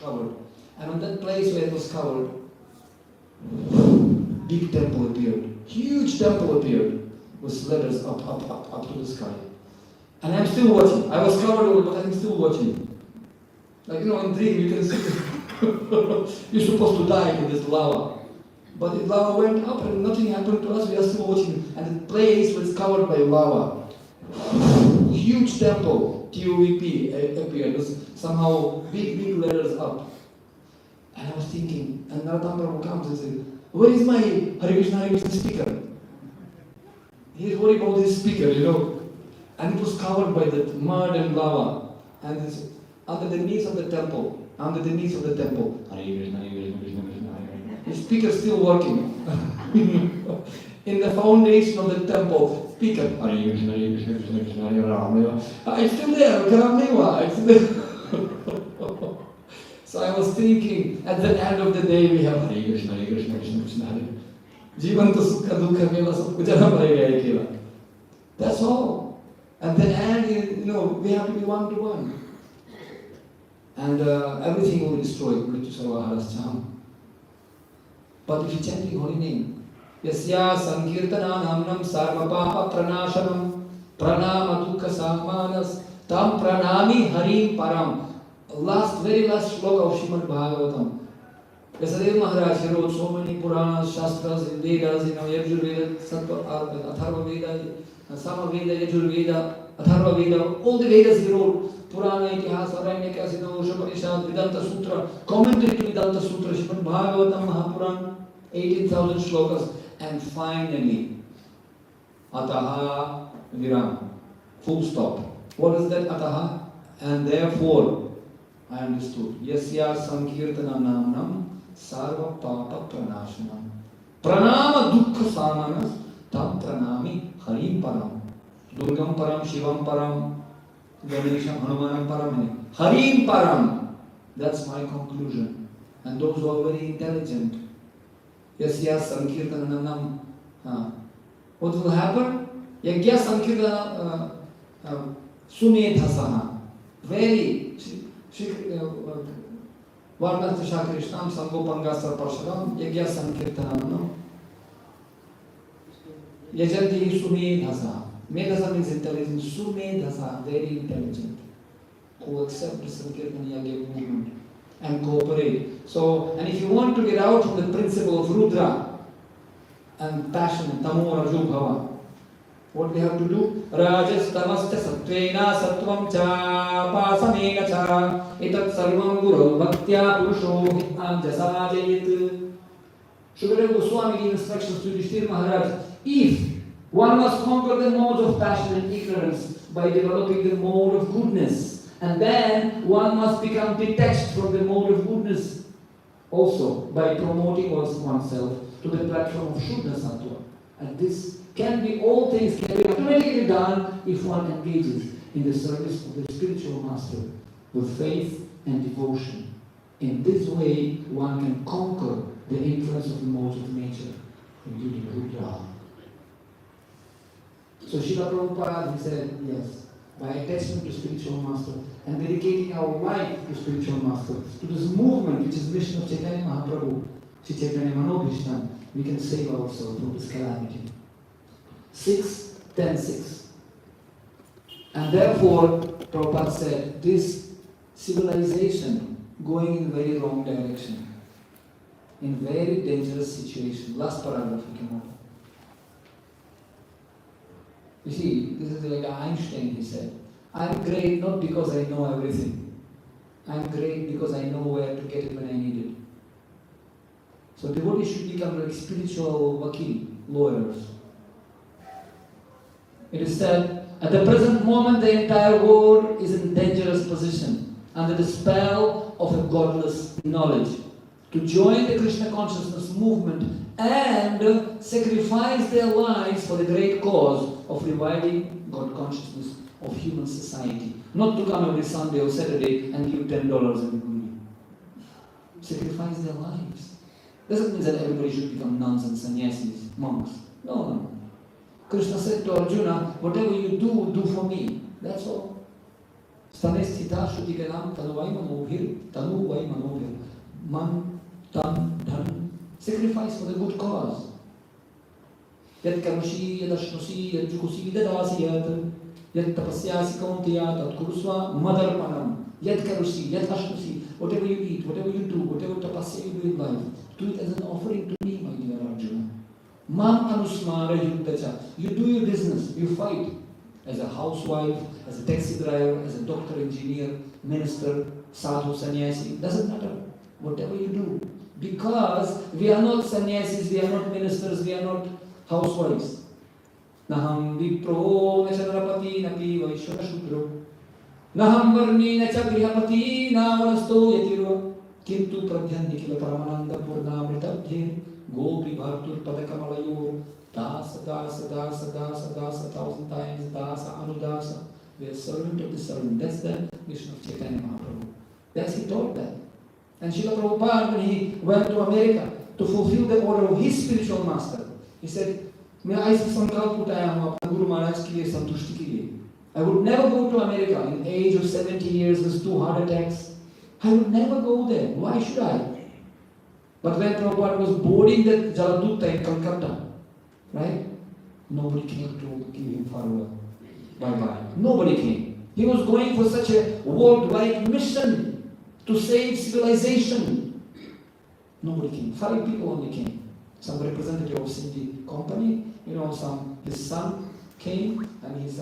covered. And on that place where it was covered, big temple appeared. Huge temple appeared. With ladders up to the sky. And I'm still watching. I was covered, but I'm still watching. Like, in dream you can see you're supposed to die in this lava. But the lava went up and nothing happened to us. We are still watching. And the place was covered by lava. Huge temple, TUVP, appeared. It was somehow big letters up. And I was thinking, and Narottam Prabhu comes and says, where is my Hare Krishna speaker? He's worried about his speaker, And it was covered by the mud and lava. And it's under the knees of the temple. Hare Krishna, Hare Krishna, Krishna Krishna, Hare Hare. The speaker is still working. In the foundation of the temple, speaker, Hare Krishna, Krishna Krishna, Hare Rama. It's still there, it's there. So I was thinking, at the end of the day, we have Hare Krishna, Krishna Krishna, Hare. Jivan to sukha dukha mela sab kuch jana parega ekela. That's all. At the end, we have to be one to one. And everything will be destroyed. But if you chant the holy name, Yasya Sankirtana Namnam Sarva Papa Pranashanam Pranama Dukha Samanas Tam Pranami Harim Param. Very last shloka of Srimad Bhagavatam. Vyasadeva Maharaj wrote so many Puranas, Shastras, and Vedas, Yajurveda, Atharva Veda, Samaveda, Yajurveda, Atharva Veda, all the Vedas he wrote. Purana, Itihas, Aranyaka, Upanishad, Vedanta Sutra, commentary to Vedanta Sutra, Srimad Bhagavatam, Mahapuran, 18,000 shlokas, and finally, Ataha Viram, full stop. What is that Ataha? And therefore, I understood. Yasya Sankirtana Namnam Sarva Papa Pranashanam Pranama Dukha Samanas Tam Pranami Harim Param Durgam Param Shivam Param Ganesham Hanumanam Param Harim Param. That's my conclusion. And those who are very intelligent. Yasya Sankirtana Namnam. What will happen? Yagya Sankirtana Sumedhasaha. Very Varnatha Shakrishnam Sangopangasar Parsharam Yagya Sankirtanam Yajanti Sumedhasa. Medhasa means intelligent. Sumedhasa, very intelligent. Who accept the Sankirtan Yagya movement and cooperate. So, and if you want to get out from the principle of Rudra and passion, Tamo Raju Bhava, what we have to do? Rajas tamasta sattvena sattvam cha pasamena cha etat sarvam guru bhaktya purusho hitnam jasajayit. Shukadeva Goswami gave instructions to Yudhishthira Maharaj. If one must conquer the modes of passion and ignorance by developing the mode of goodness, and then one must become detached from the mode of goodness also by promoting oneself to the platform of Shuddha Sattva. And this can be, all things can be automatically done if one engages in the service of the spiritual master with faith and devotion. In this way, one can conquer the influence of the modes of nature, including Rudra. So Srila Prabhupada, he said, yes, by attachment to spiritual master and dedicating our life to spiritual master, to this movement which is mission of Chaitanya Mahaprabhu, Sri Chaitanya Manobhishtam, we can save ourselves from this calamity. 6, 10, 6. And therefore, Prabhupada said, this civilization going in very wrong direction, in very dangerous situation. Last paragraph we came out. You see, this is like Einstein, he said, I'm great not because I know everything. I'm great because I know where to get it when I need it. So devotees should become like spiritual vakil, lawyers. It is said, at the present moment the entire world is in dangerous position under the spell of a godless knowledge. To join the Krishna consciousness movement and sacrifice their lives for the great cause of reviving God consciousness of human society. Not to come every Sunday or Saturday and give $10 and money. Sacrifice their lives. Doesn't mean that everybody should become nuns and sannyasis, monks. No. Krishna said to Arjuna, whatever you do, do for me. That's all. Stane sthita shruti ganam tanuvai manobhir, tanuvai manobhir. Man, tan, dhan. Sacrifice for the good cause. Yat karushi, yat ashnusi, yat jukusi, dadasi yat. Yat tapasyasi kauntiya, tat kurusva, madarpanam. Yat karushi, yat ashnusi. Whatever you eat, whatever you do, whatever tapasya you do in life, do it as an offering to me, my dear Arjuna. Man anusmara yuddacha. You do your business, you fight. as a housewife, as a taxi driver, as a doctor, engineer, minister, sadhu, sannyasi, doesn't matter. Whatever you do. Because we are not sannyasis, we are not ministers, we are not housewives. Naham vipro na chandrapati napi vaishvara shudro. Naham varni na cha grihapati na vanasto yatiro. Kintu pradhyan nikila paramananda purnamritabdhe gopi bhartur padakamalayur. Dasa, dasa, dasa, dasa, dasa, 1,000 times, dasa, anudasa. We are servant of the servant. That's the mission of Chaitanya Mahaprabhu. That's he taught that. And Srila Prabhupada, when he went to America to fulfill the order of his spiritual master, he said, मैं ऐसे संकल्प उठाया हूँ अपने गुरु महाराज के लिए संतुष्टि के लिए. I would never go to America in the age of 70 years with 2 heart attacks. I would never go there. Why should I? But when Prabhupada was boarding the Jaladutta in Calcutta, right? Nobody came to give him farewell. Bye-bye. Nobody came. He was going for such a worldwide mission to save civilization. Nobody came. 5 people only came. Some representative of Sindhi company, his son came and his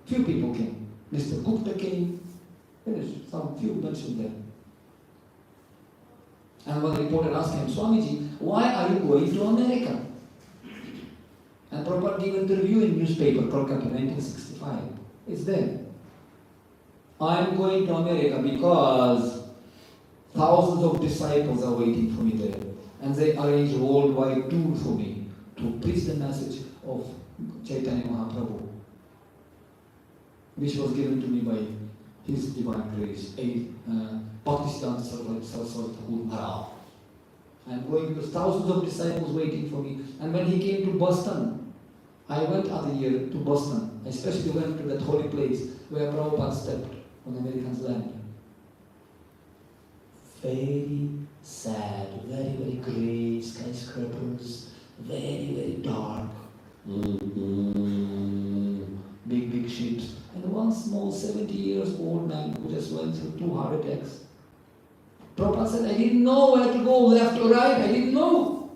few people came. Mr. Gupta came. Finished. Some few mentioned there. And one reporter asked him, Swamiji, why are you going to America? And Prabhupada gave an interview in newspaper, Kolkata, 1965. It's there. I am going to America because thousands of disciples are waiting for me there. And they arrange a worldwide tour for me to preach the message of Chaitanya Mahaprabhu, which was given to me by His Divine Grace, Bhaktisiddhanta Saraswati Thakur Maharaj. I am going because thousands of disciples waiting for me. And when he came to Boston, I went other year to Boston. I especially went to that holy place where Prabhupada stepped on American's land. Very sad, very, very grey skyscrapers, very, very dark, big, big ships, and one small 70 years old man who just went through 2 heart attacks. Prabhupada said, I didn't know where to go, left or right, I didn't know.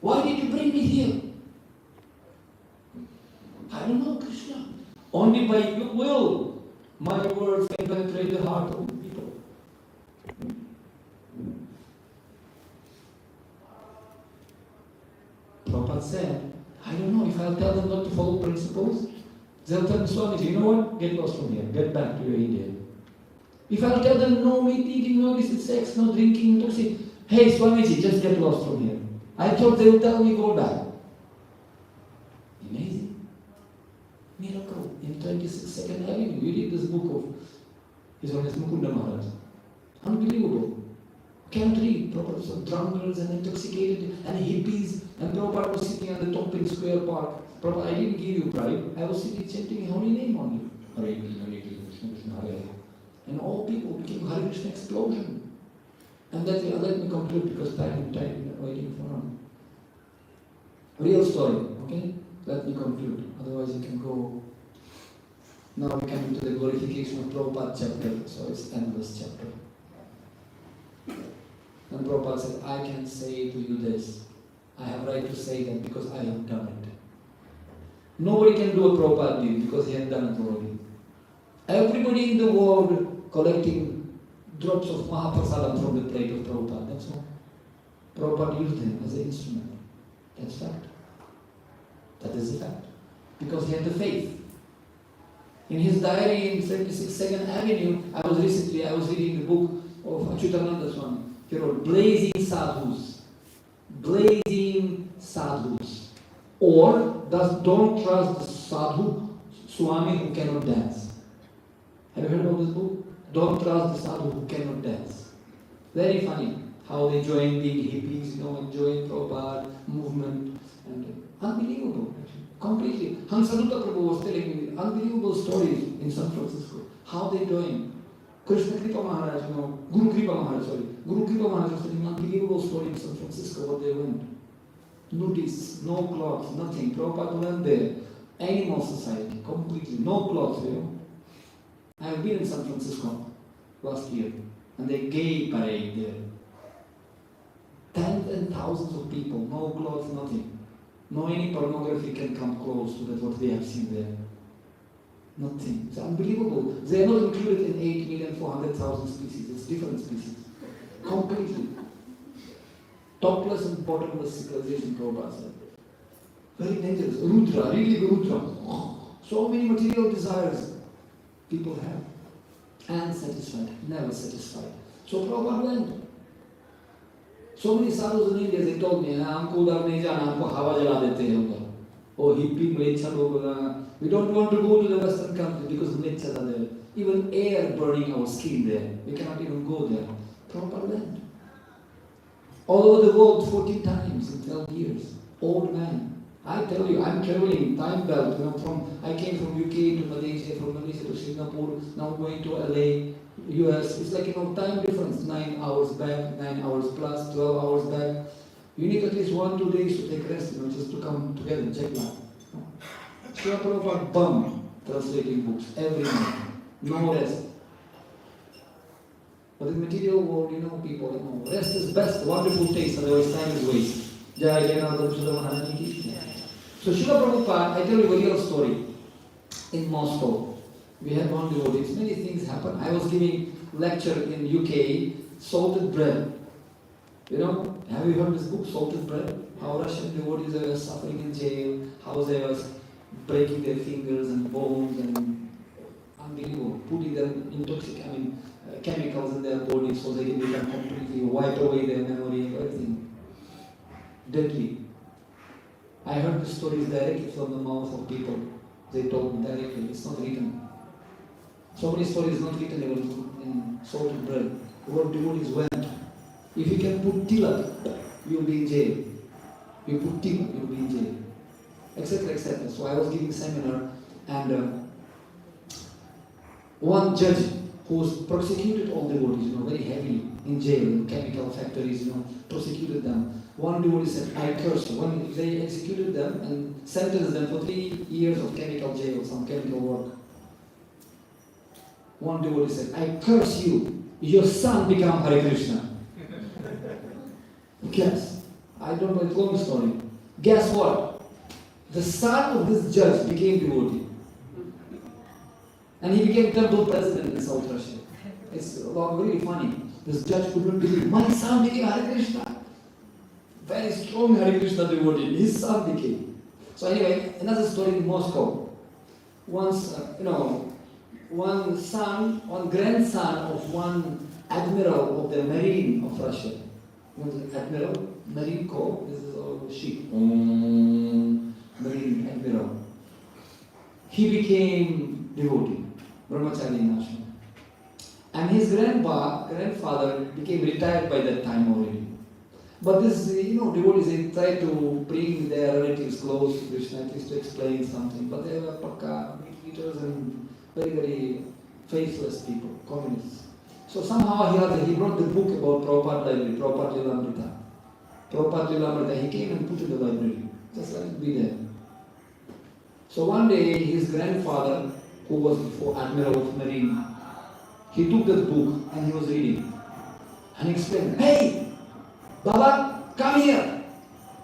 Why did you bring me here? I don't know, Krishna. Only by your will, my words can penetrate the heart of people. Prabhupada said, I don't know if I'll tell them not to follow principles. They'll tell me, Swamiji, you know what? Get lost from here. Get back to your India. If I'll tell them no meat eating, no illicit sex, no drinking, no toxin, hey Swamiji, just get lost from here. I thought they'll tell me go back. Amazing. Miracle. In 22nd Avenue, we read this book of His Holiness Mukunda Maharaj. Unbelievable. Can't read. Prabhupada saw drunkards and intoxicated and hippies, and Prabhupada was sitting at the top in Square Park. Prabhupada, I didn't give you bribe. I was sitting chanting a holy name on you. Hare Krishna, Hare Krishna, Krishna Hare Hare. And all people became Hare Krishna explosion. And that let me conclude because time waiting for now. Real story, okay? Let me conclude. Otherwise you can go. Now we come into the glorification of Prabhupada chapter, so it's endless chapter. And Prabhupada said, I can say to you this. I have right to say that because I have done it. Nobody can do what Prabhupada did because he had done it already. Everybody in the world collecting drops of Mahaprasadam from the plate of Prabhupada, that's all. Prabhupada used him as an instrument. That's fact. That is the fact. Because he had the faith. In his diary in 76nd Avenue, I was reading the book of Achyutananda Swami. He wrote, blazing sadhus. Blazing sadhus. Or, don't trust the sadhu, Swami who cannot dance. Have you heard of this book? Don't trust the sadhu who cannot dance. Very funny how they join being hippies, enjoying Prabhupada movement, and unbelievable, actually. Completely. Hansadutta Prabhu was telling me unbelievable stories in San Francisco. How they join. Krishna Kripa Maharaj, Guru Kripa Maharaj, Guru Kripa Maharaj was telling unbelievable story in San Francisco, what they went. Nudists, no clothes, nothing. Prabhupada went there. Animal society, completely. No clothes, I have been in San Francisco last year, and they gay parade there. Tens and thousands of people, no clothes, nothing. No any pornography can come close to that what we have seen there. Nothing. It's unbelievable. They are not included in 8,400,000 species. It's different species. Completely. Topless and bottomless civilization, Prabhupada said. Very dangerous. Rudra, really Rudra. So many material desires people have. Unsatisfied, never satisfied. So Prabhupada went. So many sadhus in India, they told me, हमको उधर नहीं जाना, हमको हवा जला देते हैं उधर. Oh, hippie, mleccha log, we don't want to go to the Western country because mlechchas are there. Even air burning our skin there. We cannot even go there. Prabhupada went. All over the world 14 times in 12 years. Old man. I tell you, I'm traveling time belt. I came from UK to Malaysia, from Malaysia to Singapore, now going to LA, US. It's like time difference. 9 hours back, 9 hours plus, 12 hours back. You need at least 1-2 days to take rest, just to come together, check that. Srila Prabhupada bum translating books every night. No rest. But in the material world, people, rest is best, wonderful taste, otherwise time is waste. Jai Janardhan Sudha Maharani Ki. So Srila Prabhupada, I tell you a real story. In Moscow, we had one devotee. Many things happened. I was giving lecture in UK, salted bread. Have you heard this book, Salted Bread? How Russian devotees were suffering in jail, how they were breaking their fingers and bones and unbelievable, putting them chemicals in their body so they can become completely wipe away their memory and everything. Deadly. I heard the stories directly from the mouth of people. They told me directly, it's not written. So many stories not written in Salted Bread. What devotees went. If you can put tilak, you will be in jail. You put tilak, you will be in jail. Etc. etc. So I was giving seminar and one judge who was prosecuted all devotees, very heavily in jail, in chemical factories, prosecuted them. One devotee said, I curse you. When they executed them and sentenced them for 3 years of chemical jail, some chemical work. One devotee said, I curse you. Your son become Hare Krishna. Guess. I don't know, it's a long story. Guess what? The son of this judge became devotee. And he became temple president in South Russia. It's really funny. This judge couldn't believe, my son became Hare Krishna. Very strong Hare Krishna devotee. His son became. So anyway, another story in Moscow. Once, one grandson of one admiral of the Marine of Russia. Admiral, Marine Corps, this is all ship. Marine Admiral. He became devotee, Brahmachari in ashram. And his grandfather became retired by that time already. But this, devotees, they try to bring their relatives close to Krishna, at least to explain something. But they were pakka, eaters and very, very faithless people, communists. So somehow he brought the book about Prabhupada library, Prabhupada Lilamrita. Prabhupada Lilamrita, he came and put in the library, just let it be there. So one day his grandfather, who was before Admiral of Marine, he took that book and he was reading. And he explained, hey, Baba, come here.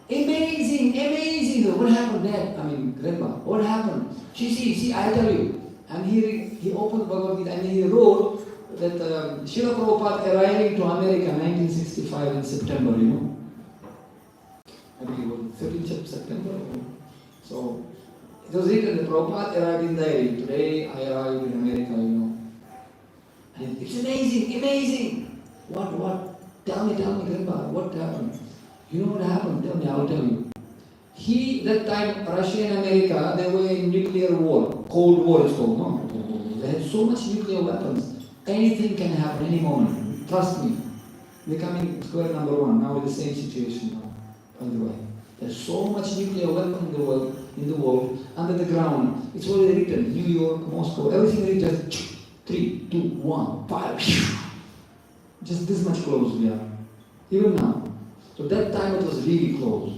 Amazing, amazing. What happened there? Grandma, what happened? See, I tell you. And he opened Bhagavad Gita and he wrote that Srila Prabhupada arriving to America in 1965 in September, I believe it was 13th September. So it was written that Prabhupada arrived in Delhi. Today I arrived in America, And it's amazing, amazing. What? Tell me, Grandpa, what happened? You know what happened? Tell me, I'll tell you. That time, Russia and America, they were in nuclear war. Cold War it's called, no? They had so much nuclear weapons. Anything can happen any moment. Trust me. We're coming square number one. Now with the same situation now, by the way. There's so much nuclear weapon in the world, under the ground. It's already written. New York, Moscow, everything is just 3, 2, 1, fire. Just this much close we are. Even now. So that time it was really close.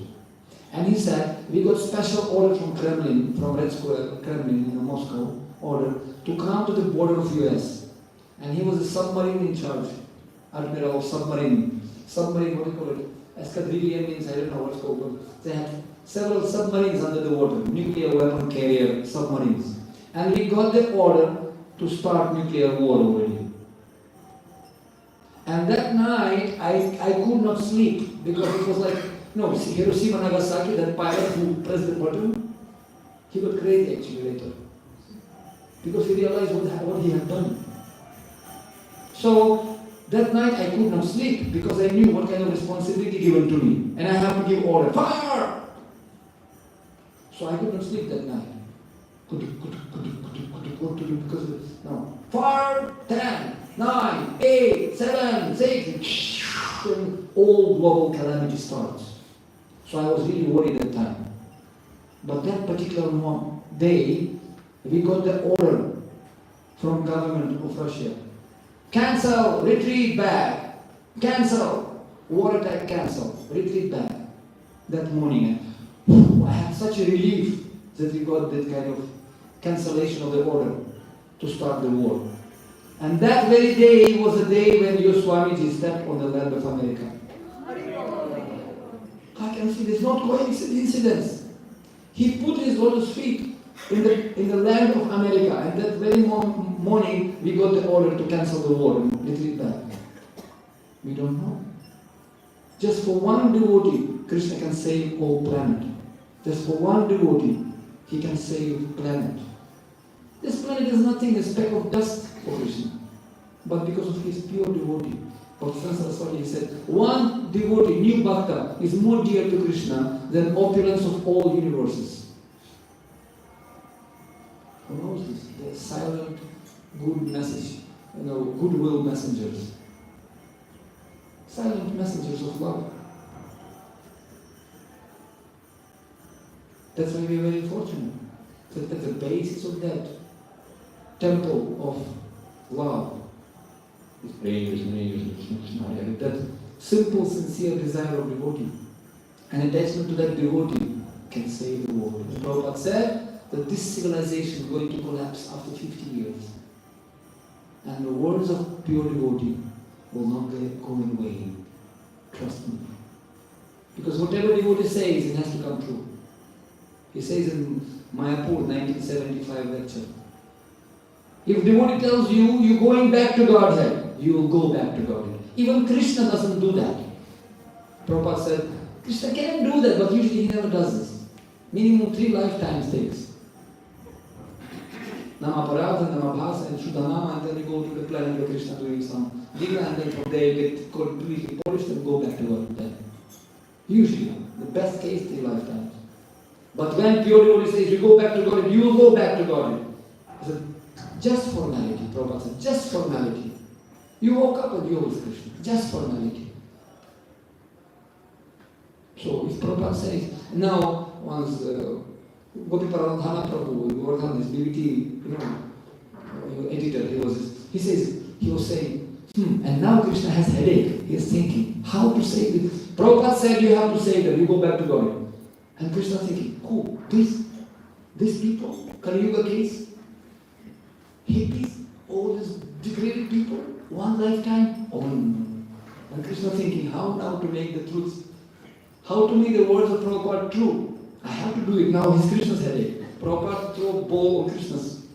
And he said, we got special order from Kremlin, from Red Square, Kremlin in Moscow, order to come to the border of US. And he was a submarine in charge. Admiral of submarine. Submarine, what do you call it? Escadrillion means I don't know what's called, but they had several submarines under the water, nuclear weapon carrier submarines. And we got the order to start nuclear war already. And that night, I could not sleep because it was like, Hiroshima, Nagasaki, that pilot who pressed the button, he got crazy actually later. Because he realized what he had done. So, that night I could not sleep because I knew what kind of responsibility given to me. And I have to give order, fire! So I could not sleep that night. What to do? Because no. Fire, 10, 9, 8, 7, 6, and all global calamity starts. So I was really worried at the time. But that particular day, we got the order from government of Russia. Cancel, retreat back. Cancel, war attack cancel, retreat back. That morning, I had such a relief that we got that kind of cancellation of the order to start the war. And that very day was the day when your Swamiji stepped on the land of America. I can see there's not coincidence. He put his lotus feet in the land of America, and that very morning we got the order to cancel the war and retreat back. We don't know. Just for one devotee, Krishna can save whole planet. Just for one devotee, he can save planet. This planet is nothing, a speck of dust for Krishna. But because of his pure devotee, Bhaktivinoda Saraswati said, one devotee, new bhakta, is more dear to Krishna than opulence of all universes. Who knows this? They are silent, good message, goodwill messengers. Silent messengers of love. That's why we are very fortunate. That at the basis of that temple of love is that simple, sincere desire of devotee. And attachment to that devotee can save the world. And Prabhupada said that this civilization is going to collapse after 50 years. And the words of pure devotee will not go in vain. Trust me. Because whatever devotee says, it has to come true. He says in Mayapur, 1975 lecture, if devotee tells you, you're going back to Godhead, you will go back to Godhead. Even Krishna doesn't do that. Prabhupada said, Krishna can do that, but usually he never does this. Minimum 3 lifetimes takes. Namaparada, Namabhasa, and Shuddhanama, and then you go to the planet where Krishna doing some Dina, and then from there you get completely polished and go back to Godhead. Usually, the best case, 3 lifetimes. But when pure devotee says, you go back to Godhead, you will go back to Godhead. He said, just formality, Prabhupada said, just formality. You woke up and you're with Krishna. Just formality. So if Prabhupada says, now once Gopi Paradhana Prabhu, who worked on this BBT, editor, he was saying, and now Krishna has headache. He is thinking, how to save it. Prabhupada said you have to save them, you go back to God. And Krishna thinking, who? These people? Kali Yuga case? Hippies? All these degraded people? One lifetime? Oh no. And Krishna thinking, how now to make the truth? How to make the words of Prabhupada true? I have to do it now. It's Krishna's headache. Prabhupada threw a ball on Krishna's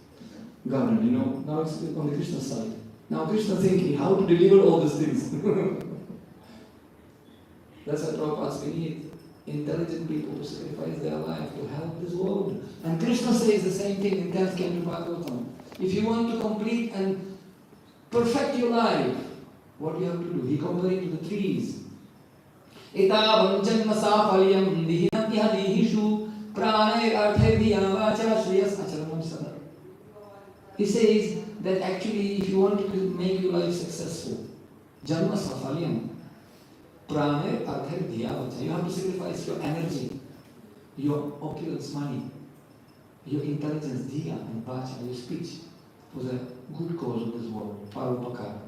garden, Now it's on the Krishna side. Now Krishna thinking, how to deliver all these things? That's why Prabhupada we need intelligent people to sacrifice their life to help this world. And Krishna says the same thing in 10th Canto Bhagavatam. If you want to complete and perfect your life, what do you have to do? He compared it to the trees. Etavam janma safalyam dihinati hadihishu pranay arthe diyavacha shriyas acharamam sadar. He says that actually if you want to make your life successful, janma safalyam pranay arthe diyavacha. You have to sacrifice your energy, your opulence money, your intelligence, diya and vacha, your speech, for the good cause of this world, parupakara.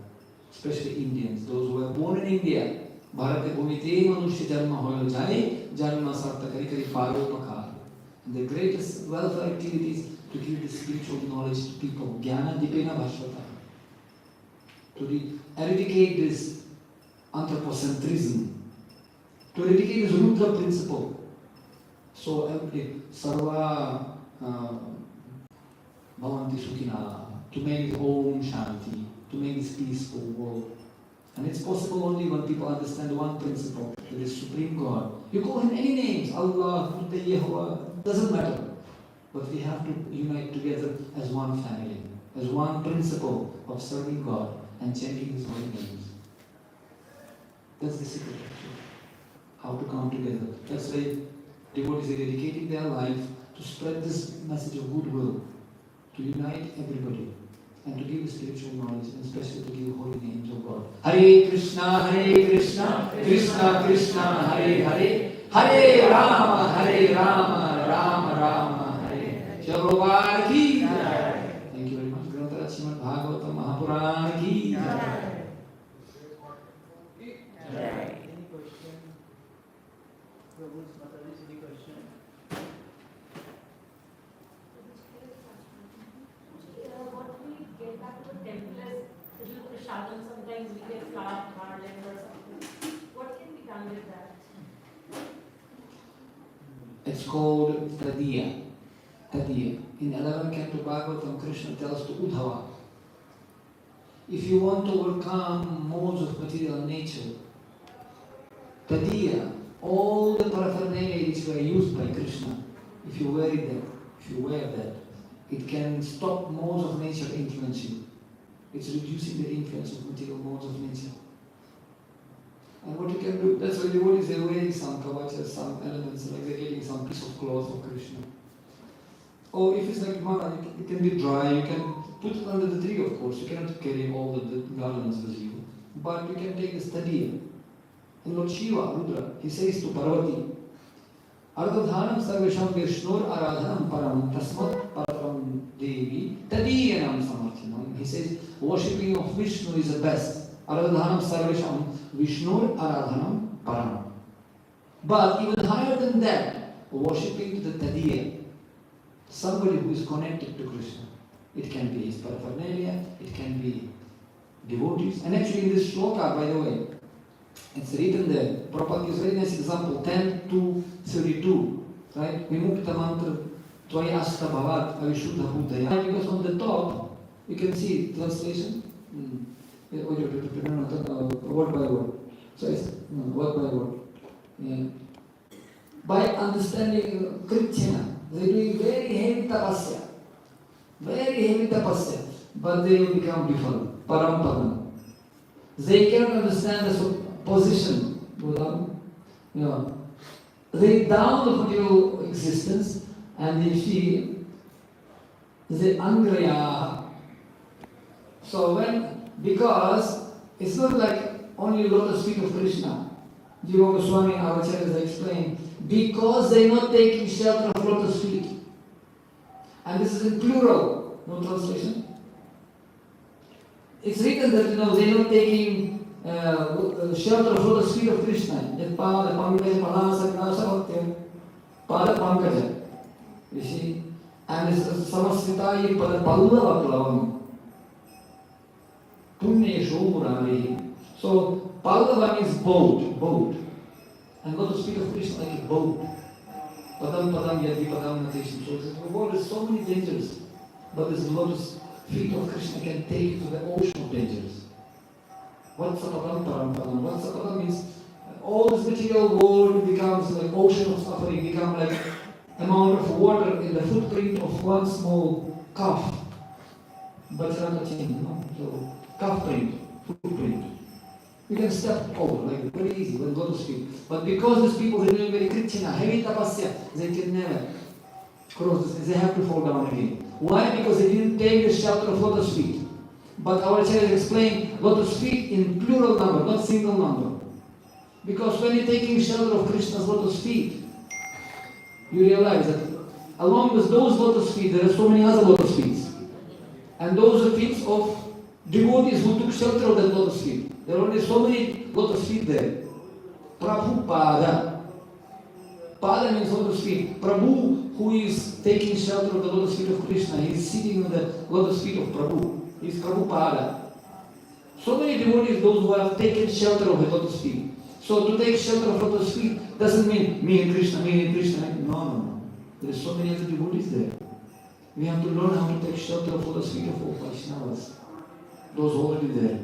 Especially Indians, those who were born in India. Bharate bhumite manusya janma hoyo jai, janma sarta kari kari parupakara. And the greatest welfare activities to give the spiritual knowledge to people, jnana dipena bhashvata. To eradicate this anthropocentrism, To eradicate this Rudra principle. So, Sarva Bhavanti Sukhina, to make this Om Shanti, to make this peaceful world. And it's possible only when people understand one principle, that is Supreme God. You call him any names, Allah, Buddha, Yehovah, doesn't matter. But we have to unite together as one family, as one principle of serving God and chanting His holy names. That's the secret actually. How to come together. That's why devotees are dedicating their life to spread this message of goodwill, to unite everybody, and to give spiritual knowledge, and especially to give holy names of God. Hare Krishna, Krishna Krishna, Hare Hare, Hare Rama, Rama Rama, Hare. Prabhupada ki jai. Thank you very much. Granth Srimad Bhagavatam Mahapurana ki jai. Any question? Prabhu's Mataji's any question? What we get back to the temple is little prasadam. Sometimes we get flour, garland or something. What can be done with that? It's called Tadiya. Tadiya. In 11th Canto Bhagavatam, Krishna tells to Uddhava, if you want to overcome modes of material nature, Tadiya, all the paraphernalia which were used by Krishna, if you wear that, it can stop modes of nature influence you. It's reducing the influence of material modes of nature. And what you can do, that's why devotees are wearing some kavachas, some elements, like they're getting some piece of cloth of Krishna. Or if it's like mana, it can be dry, you can put it under the tree, of course. You cannot carry all the garlands with you. But you can take the stadiya. And Lord Shiva, Rudra, he says to Parvati, Ardhadhanam sarvesham vishnur aradhanam param tasmat param devi tadiyanam samarthanam. He says, worshipping of Vishnu is the best. Ardhadhanam sarvesham vishnur aradhanam param. But even higher than that, worshipping the tadiya, somebody who is connected to Krishna. It can be his paraphernalia, it can be devotees. And actually in this shloka, by the way, it's written there, Prabhupada gives a very nice example, 10:32, right? Vimukta mantra, Tvaya asta bhavat, avishuddha buddhaya. Because on the top, you can see translation, word by word. So it's word by word. Yeah. By understanding Krityana, they are doing very heavy tapasya, but they will become befal, parampadam. They cannot understand the position, they down the material existence and they feel the angraya. So because it's not like only lotus feet of Krishna. Jiva Goswami and our acharyas explain, because they are not taking shelter of lotus feet. And this is in plural, no translation. It's written that they are not taking shelter of lotus feet of Krishna. You see? And it's Samasvitayi Pada Pallava Klavam. Punye Shomurari. So Pallava means boat. And lotus feet of Krishna like a boat. Padam Yadi Padam Natesham. So the world is so many dangers. But this lotus feet of Krishna can take you to the ocean of dangers. What's a padam param? What's a padam means all this material world becomes like ocean of suffering, become like amount of water in the footprint of one small calf. So calf print, footprint. You can step over like very easy with lotus feet. But because these people are doing very kritina, heavy tapasya, they can never cross this. They have to fall down again. Why? Because they didn't take the shelter of lotus feet. But our acharyas explain lotus feet in plural number, not single number. Because when you're taking shelter of Krishna's lotus feet, you realize that along with those lotus feet, there are so many other lotus feet. And those are feet of devotees who took shelter of that lotus feet. There are only so many lotus feet there. Prabhupada. Pada means lotus feet. Prabhu, who is taking shelter of the lotus feet of Krishna, he is sitting on the lotus feet of Prabhu. He is Prabhupada. So many devotees, those who have taken shelter of the lotus feet. So to take shelter of Lotus feet doesn't mean me and Krishna, me and Krishna. No. There are so many other devotees there. We have to learn how to take shelter of Lotus feet of all Vaishnavas. Those already there.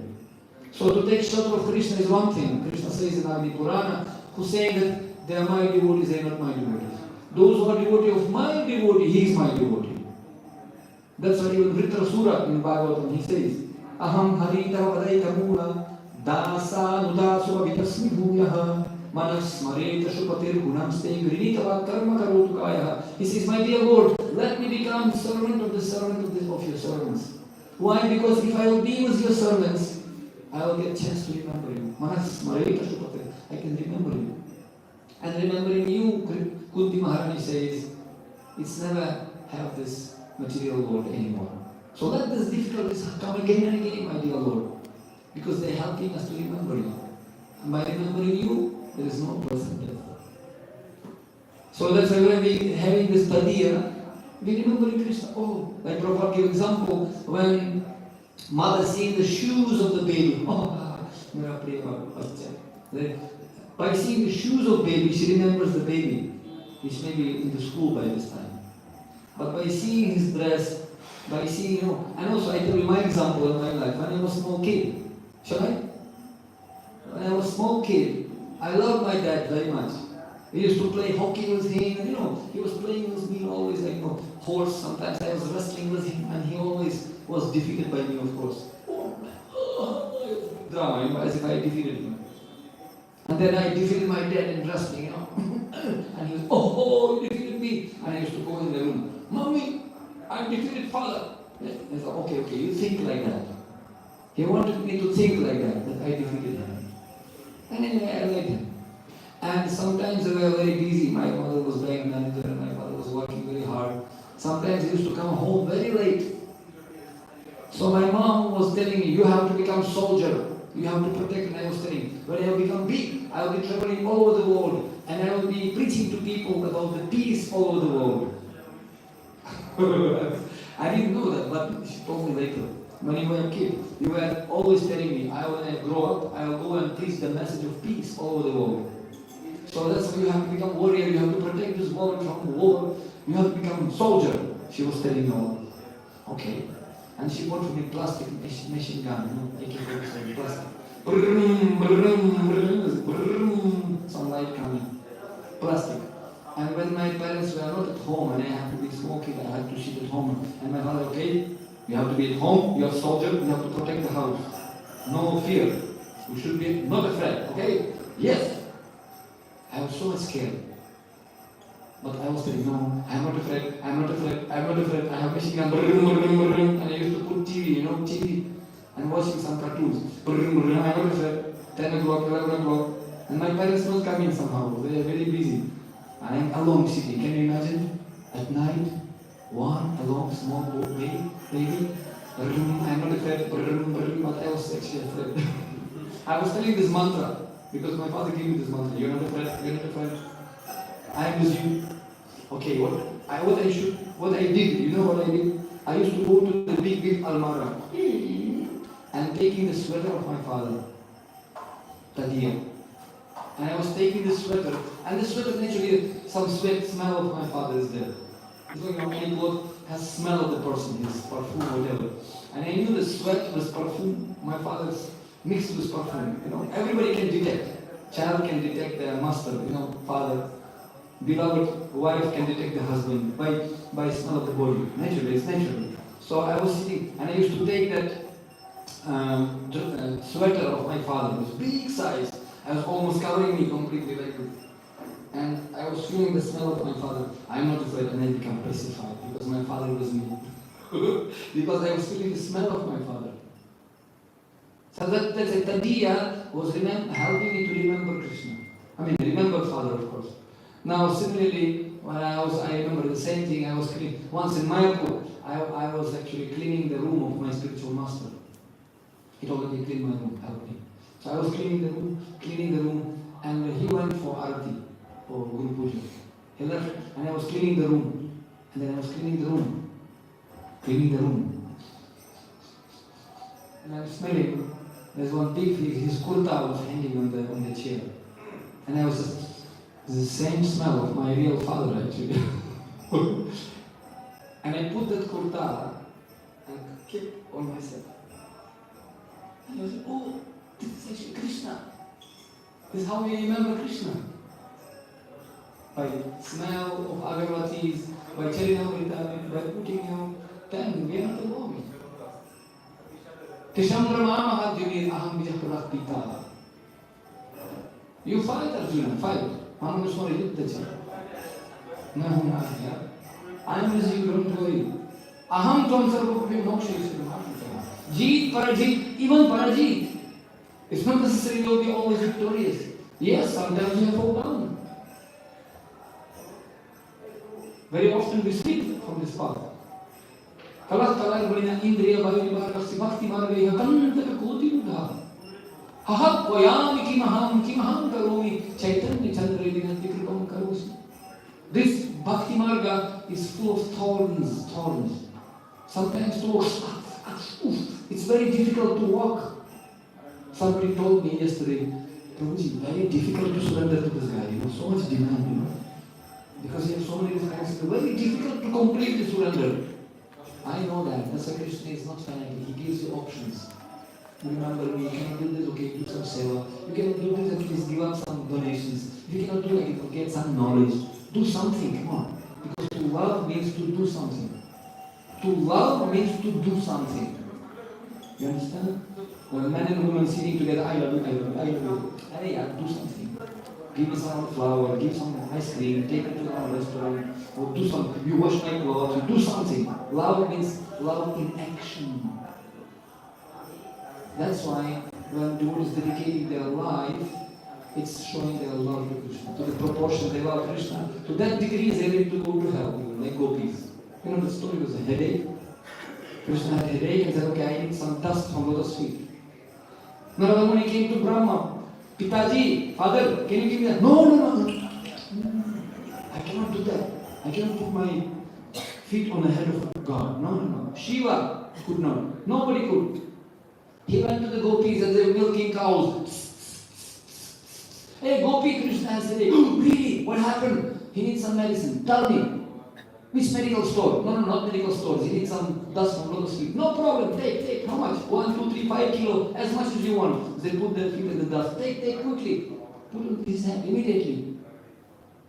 So to take shelter of Krishna is one thing. Krishna says in Adi Purana, who's saying that they are my devotees, they are not my devotees. Those who are devotee of my devotee, he is my devotee. That's why even Vritrasura in Bhagavatam, he says, Aham harita vadaita mula dasa nudasura vitasmi bhuyaha manas mareta shupatir gunam ste grinitava karma karotu kaya. He says, my dear Lord, let me become servant of your servants. Why? Because if I will be with your servants, I will get a chance to remember you. Manas mareta shupatir. I can remember you. And remembering you, Kunti Maharani says, it's never have this material world anymore. So let these difficulties come again and again, my dear Lord, because they are helping us to remember you. And by remembering you, there is no pleasant death. So that's why when we having this tadiya, we remember Krishna. Oh, like Prabhupada gave example, when mother seeing the shoes of the baby. By seeing the shoes of baby, she remembers the baby, which may be in the school by this time. But by seeing his dress, by seeing, and also I tell you my example in my life. When I was a small kid, shall I? When I was a small kid, I loved my dad very much. We used to play hockey with him, and he was playing with me always like horse. Sometimes I was wrestling with him, and he always was defeated by me, of course. Drama, as if I defeated him. And then I defeated my dad in wrestling, and he was, you defeated me. And I used to go in the room, Mommy, I defeated father. I said, okay, you think like that. He wanted me to think like that I defeated him. And anyway, I liked him. And sometimes we were very busy. My mother was bank manager and my father was working very hard. Sometimes he used to come home very late. So my mom was telling me, you have to become soldier. You have to protect. And I was telling, when I will become big, I will be traveling all over the world. And I will be preaching to people about the peace all over the world. I didn't know that, but she told me later. When you were a kid, you were always telling me, when I grow up, I will go and preach the message of peace all over the world. So that's why you have to become warrior, you have to protect this world from war, you have to become soldier. She was telling me all. Okay. And she bought for me plastic machine gun, AK-47 plastic. Brum, brum, brum, brum, some light coming. Plastic. And when my parents were not at home and I had to be smoking, I had to sit at home. And my father, okay, you have to be at home, you are a soldier, you have to protect the house. No fear. You should be not afraid, okay? Yes. I was so much scared. But I was saying, no, I'm not afraid, I'm not afraid, I'm not afraid. I have machine gun, and I used to put TV, TV, and watching some cartoons. I'm not afraid. 10 o'clock, 11 o'clock. And my parents not coming somehow, they are very busy. I am alone sitting. Can you imagine? At night, one alone small baby. I'm not afraid, but I was actually afraid. I was telling this mantra because my father gave me this mantra. You're not afraid, you're not afraid. I am with you. Okay, what I did, you know what I did? I used to go to the big almara and taking the sweater of my father, Tadiya. And I was taking the sweater, and the sweater naturally, some sweat smell of my father is there. It's like any cloth has smell of the person, his perfume, whatever. And I knew the sweat was perfume, my father's mixed with perfume. Everybody can detect. Child can detect the master, father. Beloved wife can detect the husband by smell of the body. Naturally, it's natural. So I was sitting, and I used to take that sweater of my father, it was big size. I was almost covering me completely like this. And I was feeling the smell of my father. I'm not afraid, and I become pacified because my father was me. Because I was feeling the smell of my father. So that's a tadiya was helping me to remember Krishna. Remember Father, of course. Now, similarly, when I remember the same thing. I was cleaning once in Mayapur. I was actually cleaning the room of my spiritual master. He told me to clean my room, help me. So I was cleaning the room, and he went for Arati, for Guru Puja. He left, and I was cleaning the room. And then I was cleaning the room. And I was smelling. There's one big fish, his kurta was hanging on the chair. And I was just, the same smell of my real father actually. And I put that kurta and kept on myself. And I was like, oh, this is actually Krishna. This is how we remember Krishna. By smell of agavatis, by charinamrita, by putting him, then we are not alone. Kishambrama Juni Aham Vijakurat Pita. You fight, Arjuna, fight. I'm just going to hit the child. No, not here. I'm with you, don't worry. Aham Tvam Sarvabhumi Moksha Yusuf. Jeet, Parajit, even Parajit. It's not necessary to be always victorious. Yes, sometimes you fall down. Very often we slip from this path. Kalat kalar balina indriya bayu nibarkasi bhakti marga yakantaka koti mudha. Hahak koyami kimaham karomi chaitanya chandra dinati kripam karosi. This bhakti marga is full of thorns. Sometimes it's very difficult to walk. Somebody told me yesterday, prabhuji, very difficult to surrender to this guy. So much demand, because you have so many responsibilities. Very difficult to completely surrender. I know that. That's why Krishna is not fanatic. He gives you options. Remember me, you cannot do this, okay, do some seva. You cannot do this, at least give up some donations. If you cannot do it, get some knowledge. Do something, come on. Because to love means to do something. To love means to do something. You understand? When a man and a woman sitting together, I love you, I love you, I love you. Hey, do something. Give me some flower, give some ice cream, take it to our restaurant, or do something. You wash my clothes, you do something. Love means love in action. That's why when devotees dedicating their life, it's showing their love to Krishna. To the proportion they love Krishna, to that degree they ready to go to hell, like gopis. You know the story was a headache. Krishna had a headache and said, okay, I need some dust from lotus feet. Narada Muni came to Brahma. Pitaji, father, can you give me that? No. I cannot do that. I cannot put my feet on the head of God. No. Shiva could not. Nobody could. He went to the gopis and they were milking cows. Hey, Gopi, Krishna said, oh, really? What happened? He needs some medicine. Tell me. Which medical store? No, not medical stores. He needs some dust from lotus feet. No problem. Take. How much? 1, 2, 3, 5 kilo. As much as you want. They put their feet in the dust. Take quickly. Put on his hand immediately.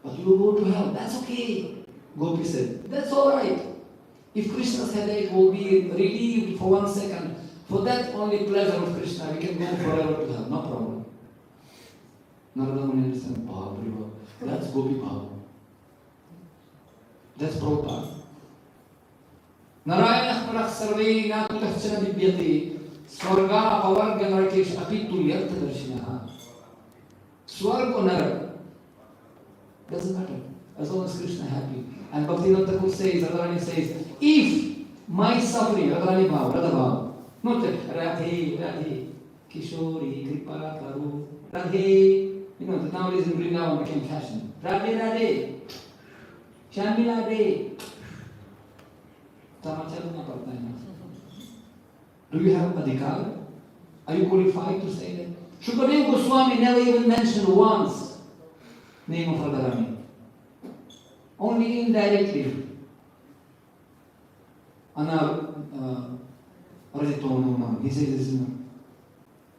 But you will go to hell. That's okay. Gopi said. That's alright. If Krishna's headache will be relieved for 1 second, for that only pleasure of Krishna, we can go forever to hell. No problem. Narada Muni understand. That's Gopi Bhava. That's Prabhupada. Narayana Parak Sarve Nakutachana Vidyate Swarga Pavarga Narakesh Apitu Yartha Darshinaha. Swarga or Narak doesn't matter as long as Krishna is happy. And Bhaktivinoda Thakur says, Radharani says, if my suffering, Radharani Bhav, Radha Bhav, not that Radhe, Kishori, Kripa, Karu, Radhe, nowadays in Vrindavan became fashion. Radhe. Shamila Day. Do you have adhikar? Are you qualified to say that? Shukadeva Goswami never even mentioned once name of Radharani. Only indirectly. He says this.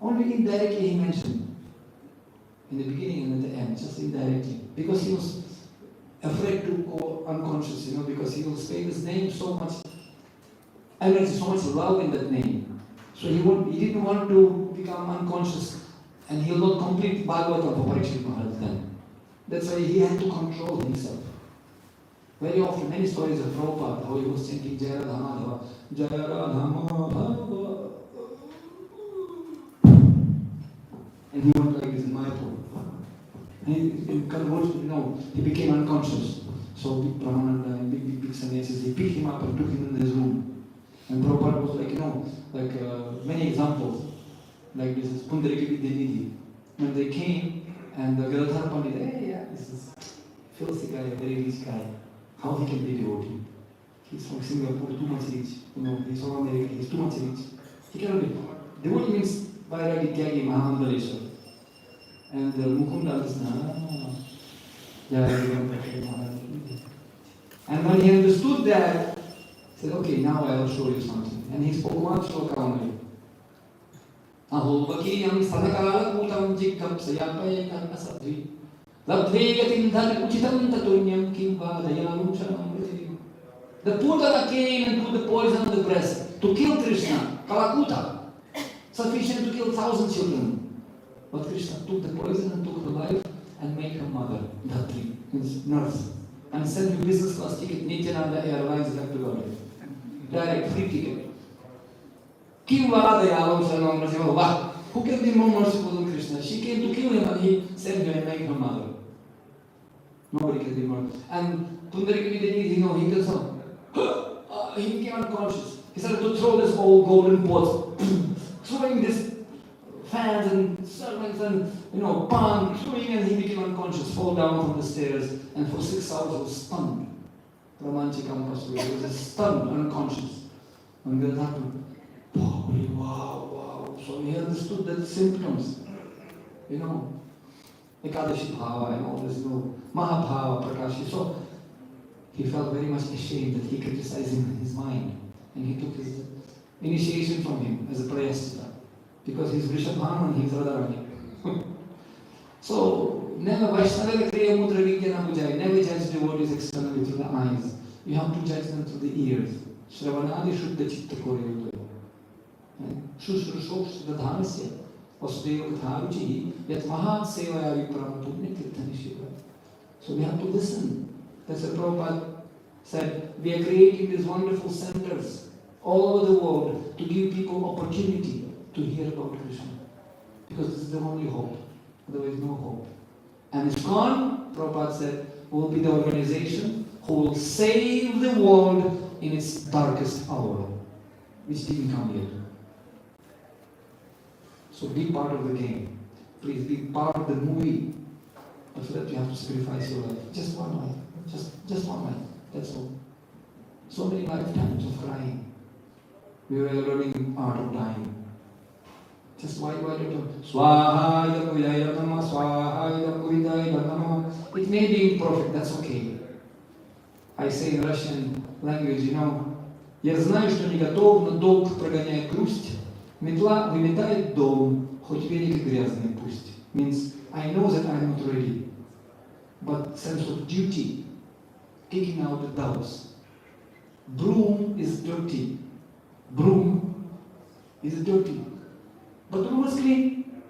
Only indirectly he mentioned. In the beginning and at the end, just indirectly. Because he was afraid to go unconscious, because he will say his name so much energy, so much love in that name. So he didn't want to become unconscious, and he will not complete Bhagavatam for Parikshit Maharaj then. That's why he had to control himself. Very often, many stories of Prabhupada, how he was chanting Jaya Radha Madhava, Jaya Radha Madhava. And he went like this in Mayapur. And he became unconscious. So big Brahmananda and big sannyasis, they picked him up and took him in his room. And Prabhupada was many examples. Like this is Pundariki Vidyanidhi. When they came, and the Gadadhar Pandit, this is filthy guy, a very rich guy. How he can be devotee? He's from Singapore, too much rich. He's from America, he's too much rich. He cannot be. Devotee means Vairagi Tyagi Mahamdaleshwar. And Mukunda understood, and when he understood that, he said, okay, now I will show you something. And he spoke one shloka only. Ahovakiyam sadakala kutam jikkam sayapayakam asadhi. Labdvegatim dhari uchitam tatunyam kim vadayalum shanam. The Putana came and put the poison on the breast to kill Krishna, Kalakuta, sufficient to kill 1,000 children. But Krishna took the poison and took her life and made her mother, Patri, his nurse, and sent you business class ticket, Nityananda Airlines back to London. Direct, free ticket. Kim Vadayalum Shanam Rasimha. Wow! Who can be more merciful than Krishna? She came to kill him and he sent her and made her mother. Nobody can be more. And Pundarika didn't he know he could so. He became unconscious. He started to throw this old golden pot, throwing this fans and servants and pan, throwing, and he became unconscious, fall down from the stairs, and for 6 hours was stunned. Pramanchikam Pasuri, he was stunned, unconscious. And that happened. Wow. So he understood the symptoms. Ekadashi Bhava and all this, Mahabhava, Prakashi. So he felt very much ashamed that he criticized him in his mind. And he took his initiation from him as a prayastha. Because he's Vrishabhanu and he's Radharani. So, never Vaishnava Kriya Mudra Vigyana Bhujai. Never judge devotees externally through the eyes. You have to judge them through the ears. Shravanadi Shuddha Chitta Koryotoya. Shushrushoksh Dadhanasya. Vasudeva Katharuchi. Yat Mahat Sevaya Viparam Punya Kirtanishiva. So we have to listen. That's what Prabhupada said. We are creating these wonderful centers all over the world to give people opportunity to hear about Krishna. Because this is the only hope. Otherwise, no hope. And ISKCON, Prabhupada said, will be the organization who will save the world in its darkest hour, which didn't come yet. So be part of the game. Please be part of the movie. But for that you have to sacrifice your life. Just one life. Just one life. That's all. So many lifetimes of crying. We were learning art of dying. Just why don't you? Swaha Yakuyayanama, Swaha Yakuyayanama. It may be imperfect, that's okay. I say in Russian language, я знаю, что не готов, но долг прогоняет грусть. Метла выметает дом, хоть веник и грязный пусть. Means, I know that I am not ready. But sense of duty, kicking out the doubts. Broom is dirty. Broom is dirty. But the room is clean.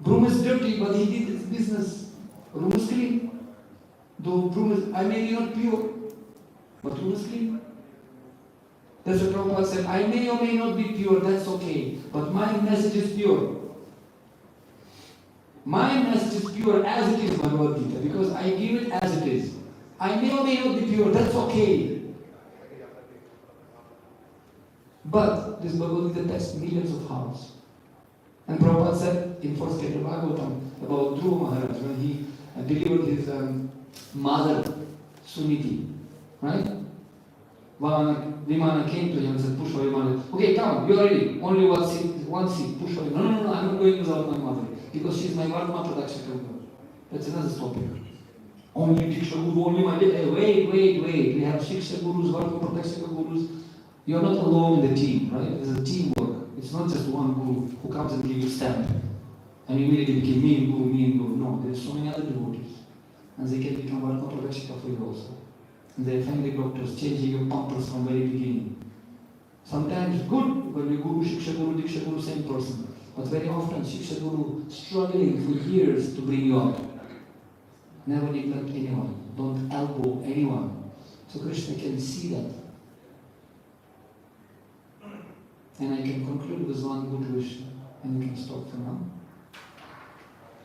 Broom is dirty, but he did his business. Room is clean. Though broom is, I may be not pure, but room is clean. That's what Prabhupada said. I may or may not be pure, that's okay. But my message is pure. My message is pure as it is, Bhagavad Gita, because I give it as it is. I may or may not be pure, that's okay. But this Bhagavad Gita tests millions of hearts. And Prabhupada said in first Canto Bhagavatam about Dhruva Maharaj when he delivered his mother, Suniti, right? Vimana came to him and said, Pushpa Vimana, okay, come, you're ready. Only one seat, Pushpa Vimana. No, I'm not going without my mother. Because she's my Varma Pradakshaka. That's another topic. Only Diksha Guru, only my day. Wait. We have Shiksha Gurus, Varma Pradakshaka Gurus. You're not alone in the team, right? There's a teamwork. It's not just one guru who comes and gives you a stamp. And immediately became me and guru. No, there's so many other devotees. And they can become Varma Pradakshaka for you also. And they're family doctors, changing your pampers from very beginning. Sometimes good when you Guru, Shiksha Guru, Diksha Guru, same person. But very often Shiksha Guru struggling for years to bring you up. Never neglect anyone. Don't elbow anyone. So Krishna can see that. And I can conclude with one good wish, and we can stop for now.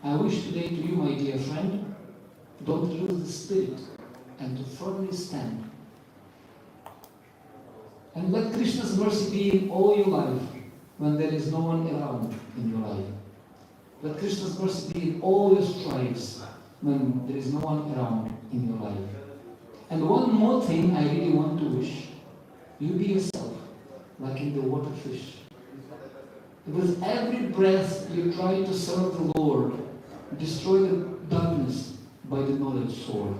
I wish today to you, my dear friend, don't lose the spirit and to firmly stand. And let Krishna's mercy be in all your life when there is no one around in your life. Let Krishna's mercy be in all your strives when there is no one around in your life. And one more thing I really want to wish. You be yourself, like in the water fish. With every breath you try to serve the Lord, destroy the darkness by the knowledge sword.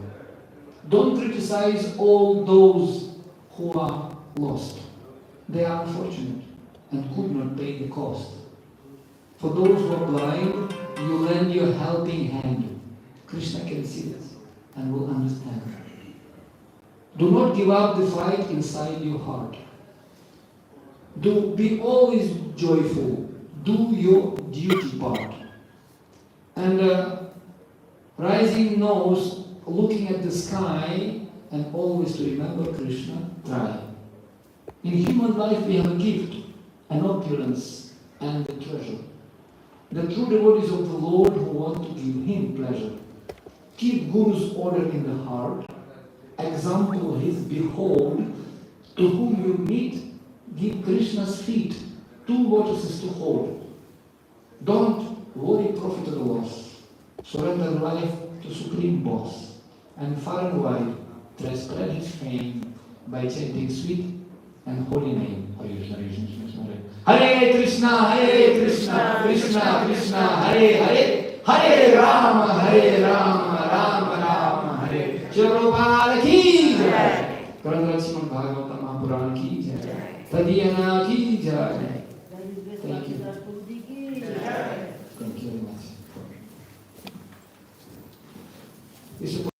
Don't criticize all those who are lost. They are unfortunate and could not pay the cost. For those who are blind, you lend your helping hand. Krishna can see this and will understand. Do not give up the fight inside your heart. Be always joyful. Do your duty part. And rising nose, looking at the sky, and always to remember Krishna, try. In human life we have a gift, an opulence, and a treasure. The true devotees of the Lord who want to give Him pleasure. Keep Guru's order in the heart. Example His behold. To whom you meet, give Krishna's feet 2 lotuses to hold. Don't worry profit or loss. Surrender life to Supreme Boss. And far and wide, try spread His fame by chanting sweet and holy name. Hare Krishna, Krishna Krishna, Hare Hare, Hare Rama, Rama Rama, Hare. Prabhupada ki jai. Karandra Srimad Bhagavatam Mahapurana ki jai. Tadiyana ki jai. Thank you. Thank you very much.